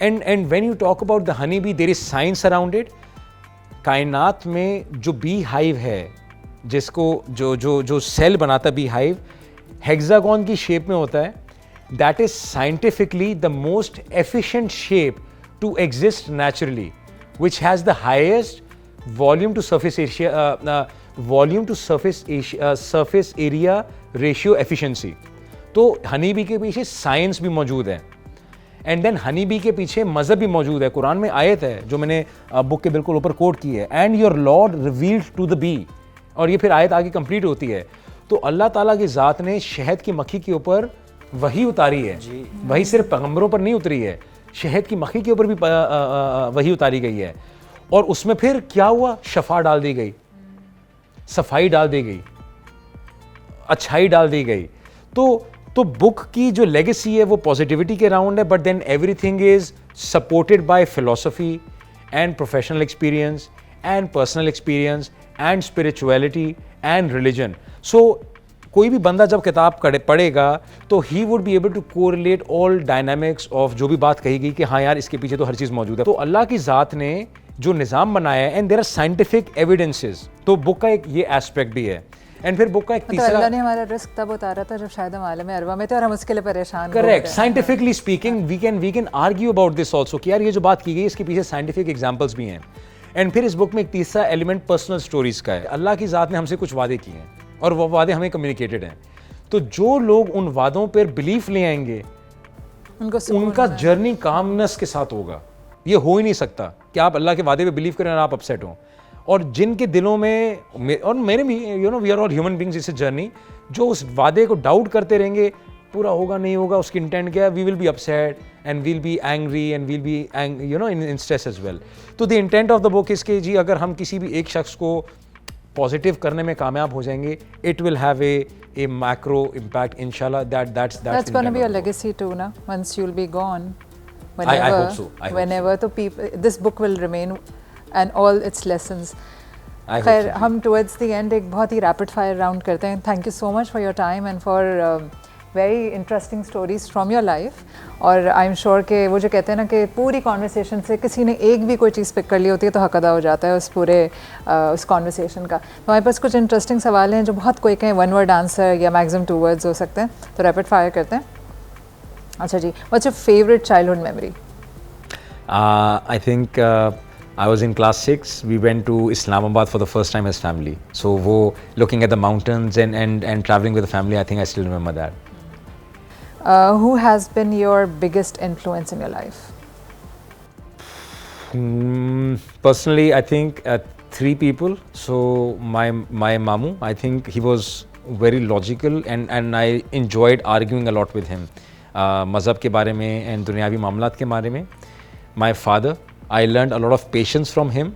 And when you talk about the honey bee, there is science around it. कायनात में जो bee hive है, जिसको जो cell बनाता bee hive hexagon की shape में होता है, that is scientifically the most efficient shape to exist naturally, which has the highest volume to surface area ratio efficiency. तो हनी बी के पीछे साइंस भी मौजूद है, एंड देन हनी बी के पीछे मज़हब भी मौजूद है। कुरान में आयत है जो मैंने बुक के बिल्कुल ऊपर कोट की है, and your lord revealed to the bee, और ये फिर आयत आगे कंप्लीट होती है। तो अल्लाह ताला की ज़ात ने शहद की मक्खी के ऊपर वही उतारी है, वही सिर्फ पैगंबरों पर नहीं उतरी है, शहद की मक्खी के ऊपर भी वही उतारी गई है। और उसमें फिर क्या हुआ, शफा डाल दी गई, सफाई डाल दी गई, अच्छाई डाल दी गई। तो बुक की जो लेगेसी है वो पॉजिटिविटी के अराउंड है, but then everything is supported by philosophy and professional experience and personal experience and spirituality and religion. So कोई भी बंदा जब किताब पढ़ेगा तो he would be able to correlate all dynamics of जो भी बात कही गई कि हाँ यार इसके पीछे तो हर चीज़ मौजूद है। तो अल्लाह की ज़ात ने जो निज़ाम बनाया है, and there are scientific evidences, तो बुक का एक ये एस्पेक्ट भी है। एंड फिर बुक का एक तीसरा, अल्लाह ने हमारा रिस्क तब उतारा था जब शायद हम आलम अरवा में थे और हम उसके लिए परेशान। Correct, scientifically speaking we can argue about this also कि यार ये जो बात की गई इसके पीछे साइंटिफिक एग्जाम्पल्स भी हैं। एंड फिर इस बुक में एक तीसरा एलिमेंट पर्सनल स्टोरीज का है। अल्लाह की ज़ात ने हमसे कुछ वादे किए हैं और वो वादे हमें कम्युनिकेटेड हैं, तो जो लोग उन वादों पर बिलीफ ले आएंगे उनका जर्नी कामनेस के साथ होगा। ये हो ही नहीं सकता कि आप अल्लाह के वादे पे बिलीव करें और आप अपसेट हों। और जिनके दिलों में, और मेरे भी, you know, we are all human beings, इस जर्नी, जो उस वादे को डाउट करते रहेंगे, पूरा होगा नहीं होगा, उसकी इंटेंट क्या है, we will be upset and we'll be angry and we'll be you know in stress as well. तो the intent of the book is कि जी अगर हम किसी भी एक शख्स को पॉजिटिव करने में कामयाब हो जाएंगे, it will have a macro impact, inshallah. That's going to be a legacy too, na, once you'll be gone. I hope so. Whenever the people, this book will remain and all its lessons. खैर, हम towards the end एक बहुत ही rapid fire round करते हैं. Thank you so much for your time and for very interesting stories from your life. और I am sure कि वो जो कहते हैं ना कि पूरी कॉन्वर्सेशन से किसी ने एक भी कोई चीज़ पिक कर ली होती है तो हक अदा हो जाता है उस पूरे उस कॉन्वर्सेशन का। तो हमारे पास कुछ इंटरेस्टिंग सवाल हैं जो बहुत कोई कहें 1 word आंसर या मैक्सिमम 2 words हो सकते हैं, तो रैपिड फायर करते हैं। अच्छा जी, what's your favourite childhood memory? I think I was in class 6. We went to Islamabad for the first time as family. So, looking at the mountains and traveling with the family, I think I still remember that. Who has been your biggest influence in your life? Personally, I think 3 people. So my mamu, I think he was very logical and I enjoyed arguing a lot with him. मज़हब के बारे में and दुनियावी मामलात के बारे में. My father, I learned a lot of patience from him.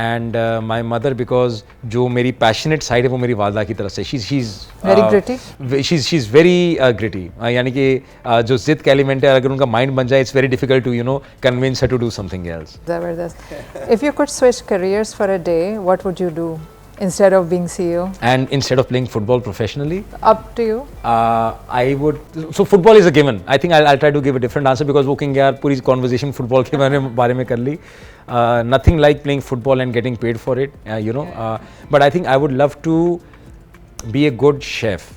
And my mother, because जो मेरी passionate side है वो मेरी वालदा की तरफ से, she's very gritty. She's very gritty. यानी कि जो जिद का element है, अगर उनका mind बन जाए, it's very difficult to, you know, convince her to do something else. ज़बरदस्त. If you could switch careers for a day, what would you do instead of being CEO? And instead of playing football professionally? Up to you. I would. So football is a given. I think I'll try to give a different answer because वो कहेंगे यार पूरी conversation football के बारे में कर ली. Nothing like playing football and getting paid for it, you know. But I think I would love to be a good chef.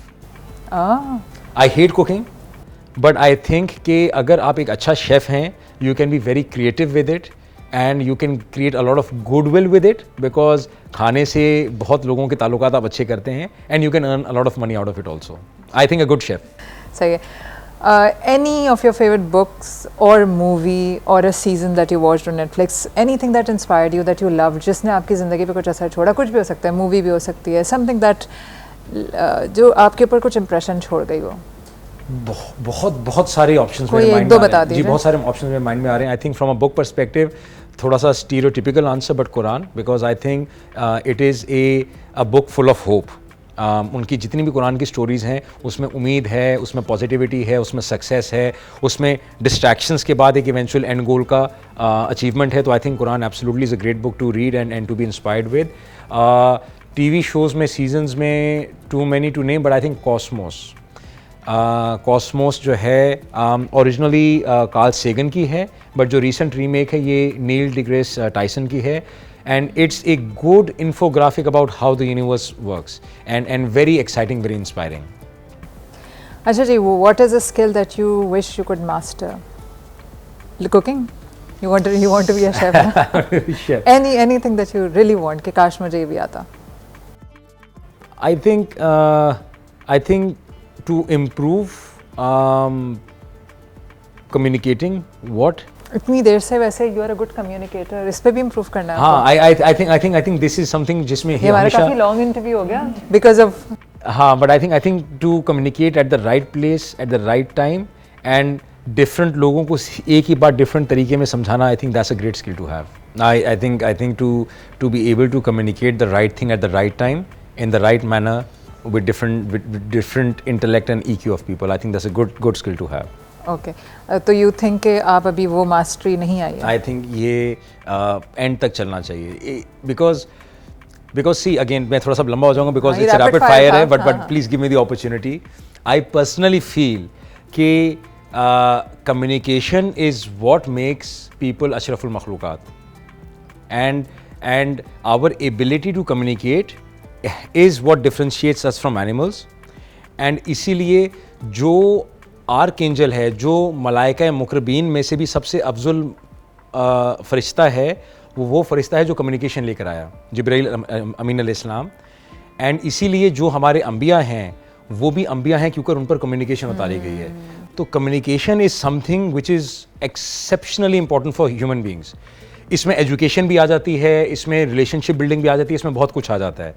I hate cooking, but I think कि अगर आप एक अच्छा chef हैं, you can be very creative with it and you can create a lot of goodwill with it because खाने से बहुत लोगों के ताल्लुकात आप अच्छे करते हैं and you can earn a lot of money out of it also. I think a good chef. सही है. Any of your favorite books or movie or a season that you watched on Netflix, anything that inspired you, that you loved, जिसने आपकी ज़िंदगी पे कुछ असर छोड़ा, कुछ भी हो सकता है, मूवी भी हो सकती है, something that जो आपके ऊपर कुछ impression छोड़ गई हो? बहुत सारे ऑप्शंस कोई मेरे एक माइंड दो में आ रहे बता हैं जी, दीजिए। बहुत सारे ऑप्शंस मेरे माइंड में आ रहे हैं. I think from a book perspective थोड़ा सा stereotypical answer, but Quran, because I think it is a book full of hope. उनकी जितनी भी कुरान की स्टोरीज़ हैं उसमें उम्मीद है, उसमें पॉजिटिविटी है, उसमें सक्सेस है, उसमें डिस्ट्रैक्शंस के बाद एक इवेंचुअल एंड गोल का अचीवमेंट है. तो I think Quran absolutely is a great book to read and to be inspired with. TV shows में सीजन्स में too many to name, but I think cosmos जो है ओरिजिनली कार्ल सेगन की है, but जो रीसेंट रीमेक है ये नील digress Tyson की है. And it's a good infographic about how the universe works and very exciting, very inspiring. अच्छा जी, what is a skill that you wish you could master? Cooking? You want to be a chef? Chef. Anything that you really want कि काश मुझे ये भी आता. I think to improve communicating what. इतनी देर से वैसे you are a good communicator, इस पे भी improve करना है. हाँ, I think this is something जिसमें ये हमारा काफी long interview हो गया because of. हाँ, but I think to communicate at the right place at the right time and different लोगों को एक ही बात different तरीके में समझाना, I think that's a great skill to have. I think to be able to communicate the right thing at the right time in the right manner with different intellect and EQ of people, I think that's a good skill to have. Okay, तो you think कि आप अभी वो mastery नहीं आई है? I think ये end तक चलना चाहिए because see again मैं थोड़ा सा लंबा हो जाऊँगा because it's a rapid fire है, but please give me the opportunity. I personally feel कि communication is what makes people ashraful makhluqat, and our ability to communicate is what differentiates us from animals. and इसीलिए जो archangel है, जो मलाइका मुकरबीन में से भी सबसे अफजल फरिश्ता है, वो फरिश्ता है जो कम्युनिकेशन लेकर आया, जिब्राइल अमीन अलैहिस्सलाम. एंड इसीलिए जो हमारे अंबिया हैं वो भी अंबिया हैं क्योंकि उन पर कम्युनिकेशन उतारी गई है. तो communication is something which is exceptionally important for human beings. इसमें एजुकेशन भी आ जाती है, इसमें रिलेशनशिप बिल्डिंग भी आ जाती है, इसमें बहुत कुछ आ जाता है.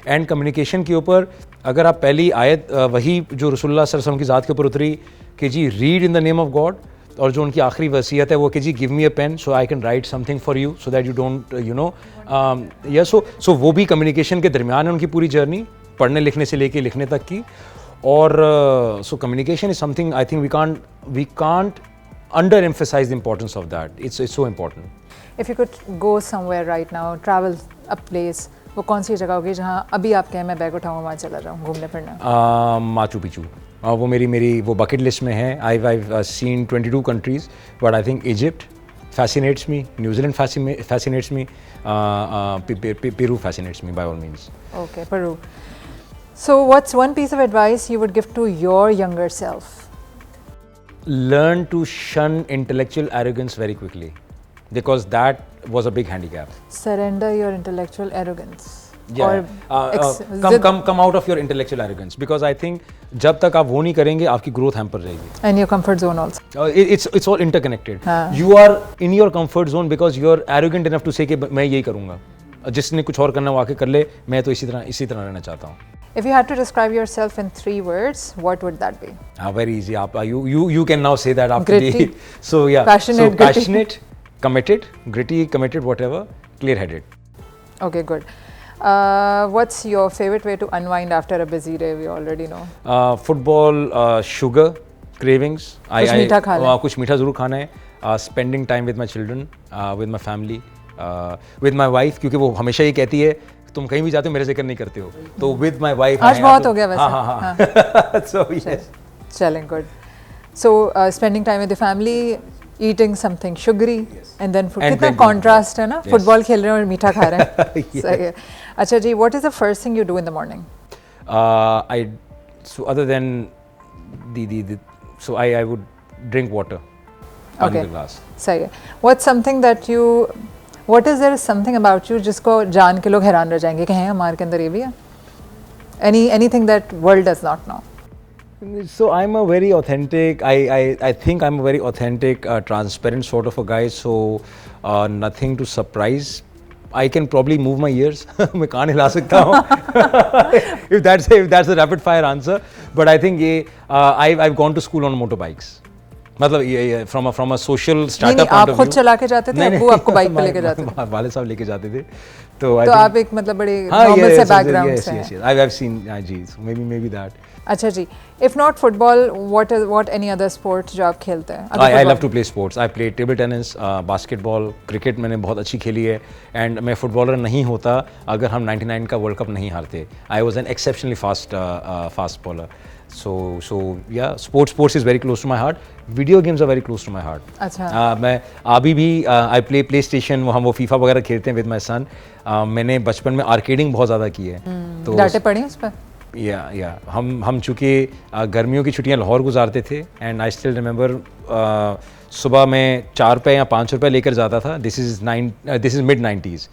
एंड कम्युनिकेशन के ऊपर अगर आप पहली आयत वही जो रसूलुल्लाह सल्लल्लाहु अलैहि वसल्लम की ज़ात के ऊपर उतरी कि जी read in the name of God, और जो उनकी आखिरी वसीयत है वो कि जी give me a pen so I can write something for you so that you don't you know so वो भी कम्युनिकेशन के दरमियान है उनकी पूरी जर्नी, पढ़ने लिखने से लेके लिखने तक की. और so communication is something I think we can't underemphasise the importance of that. It's so important. If you could go somewhere right now, travel a place, वो कौन सी जगह होगी जहाँ अभी आप कहें मैं बैग उठाऊँ वहाँ चला जाऊँ घूमने फिरने? माचू पिचू, वो मेरी वो बकेट लिस्ट में है. I've seen 22 countries, but I think Egypt fascinates me, New Zealand fascinates me, Peru fascinates me by all means. Okay, Peru. So what's one piece of advice you would give to your younger self? Learn to shun intellectual arrogance very quickly, because that was a big handicap. Surrender your intellectual arrogance. Yeah. Come out of your intellectual arrogance, because I think जब तक आप वो नहीं करेंगे आपकी growth hamper रहेगी. And your comfort zone also. It's all interconnected. You are in your comfort zone because you are arrogant enough to say कि मैं यही करूँगा, जिसने कुछ और करना वो आके कर ले, मैं तो इसी तरह रहना चाहता हूँ. If you had to describe yourself in 3 words, what would that be? Very easy. You can now say that after Gritty. So yeah. Passionate, so passionate, committed, gritty, committed, whatever, clear-headed. Okay, good. What's your favorite way to unwind after a busy day? We already know. Football, sugar, cravings. कुछ मीठा खा लें. कुछ मीठा ज़रूर खाना है. Spending time with my children, with my family, with my wife, क्योंकि वो हमेशा ये कहती है तुम कहीं भी जाते हो मेरे जिक्र नहीं करते हो, तो with my wife. आज बहुत हो गया वैसे. हाँ. So yes. Chilling, good. So spending time with the family, eating something sugary, and then food. कितना contrast है ना? Football खेल रहे हैं और मीठा खा रहे हैं. सही है. अच्छा जी, what is the first thing you do in the morning? So other than so I would drink water. Okay. The glass. सही है. What is there something about you जिसको जान के लोग हैरान रह जाएंगे कि हैं हमारे के अंदर ये भी है? Anything that world does not know? So I'm a very authentic, I think I'm a very authentic, transparent sort of a guy, so nothing to surprise I can probably move my ears. मैं कान हिला सकता हूँ. If that's a rapid fire answer. But I think I've gone to school on motorbikes. मतलब ये from a social startup point आप of खुद view. चला के जाते थे, वो आपको बाइक पे लेके जाते थे? वाले साहब लेके जाते थे. तो आप एक मतलब बड़े नॉर्मल से बैकग्राउंड से हैं. Yes. I've seen. Ji. Maybe that. अच्छा जी. If not football, what any other sports जो आप खेलते हैं? I love to play sports. I play table tennis, basketball, cricket मैंने बहुत अच्छी खेली है. And मैं फुटबॉलर नहीं होता अगर हम 99 का वर्ल्ड कप नहीं हारते. I was an exceptionally fast bowler. So yeah, sports is very close to my heart. Video games are very close to my heart. अच्छा. मैं अभी भी I play PlayStation, हम वो FIFA वगैरह खेलते हैं with my son. मैंने बचपन में आर्केडिंग बहुत ज़्यादा की है. तो डांटे पड़ी उस पर? या हम चूँकि गर्मियों की छुट्टियां लाहौर गुजारते थे एंड आई स्टिल रिमेंबर सुबह में 4 रुपये या 5 रुपये लेकर जाता था. This is mid 90s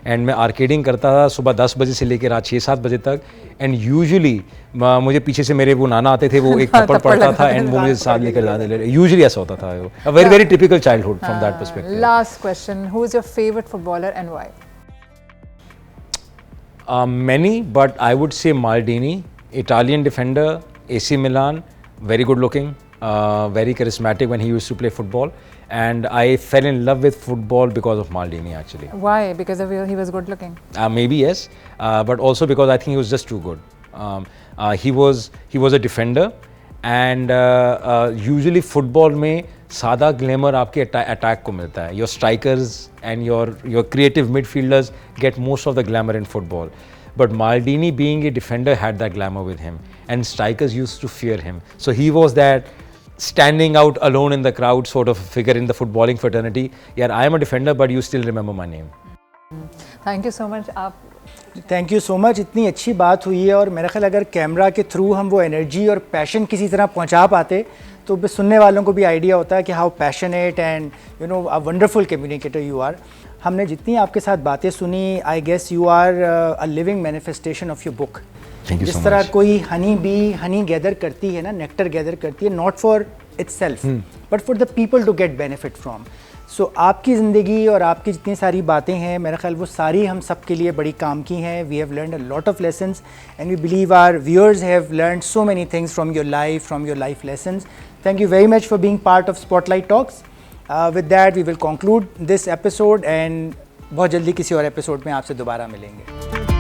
and मैं आर्केडिंग करता था सुबह 10 बजे से लेकर रात 6-7 बजे तक. एंड यूजुअली मुझे पीछे से मेरे वो नाना आते थे, वो एक थप्पड़ पड़ता था एंड वो मुझे साथ लेकर जाते थे. यूजुअली ऐसा होता था. A very typical childhood from that perspective. Last question, who is your favourite footballer and why? Many, but I would say Maldini, Italian defender, AC Milan, very good looking, very charismatic when he used to play football, and I fell in love with football because of Maldini actually. Why? Because he was good looking? Maybe yes, but also because I think he was just too good. He was a defender, and usually football में सादा glamour आपके attack को मिलता है. Your strikers and your creative midfielders get most of the glamour in football. But Maldini being a defender had that glamour with him and strikers used to fear him. So he was that standing out alone in the crowd sort of figure in the footballing fraternity. Yeah, I am a defender, but you still remember my name. Thank you so much. आप thank you so much. इतनी अच्छी बात हुई है और मेरा ख्याल अगर कैमरा के थ्रू हम वो एनर्जी और पैशन किसी तरह पहुंचा पाते तो सुनने वालों को भी आइडिया होता है कि how passionate and you know a wonderful communicator you are. हमने जितनी आपके साथ बातें सुनी, I guess you are a living manifestation of your book. जिस तरह कोई हनी बी हनी गैदर करती है ना, नेक्टर गैदर करती है, not for itself but for the people to get benefit from. So आपकी ज़िंदगी और आपकी जितनी सारी बातें हैं, मेरा ख्याल वो सारी हम सब के लिए बड़ी काम की हैं. We have learned a lot of lessons and we believe our viewers have learned so many things from your life lessons. Thank you very much for being part of Spotlight Talks. With that, we will conclude this episode and बहुत जल्दी किसी और episode में आपसे दोबारा मिलेंगे.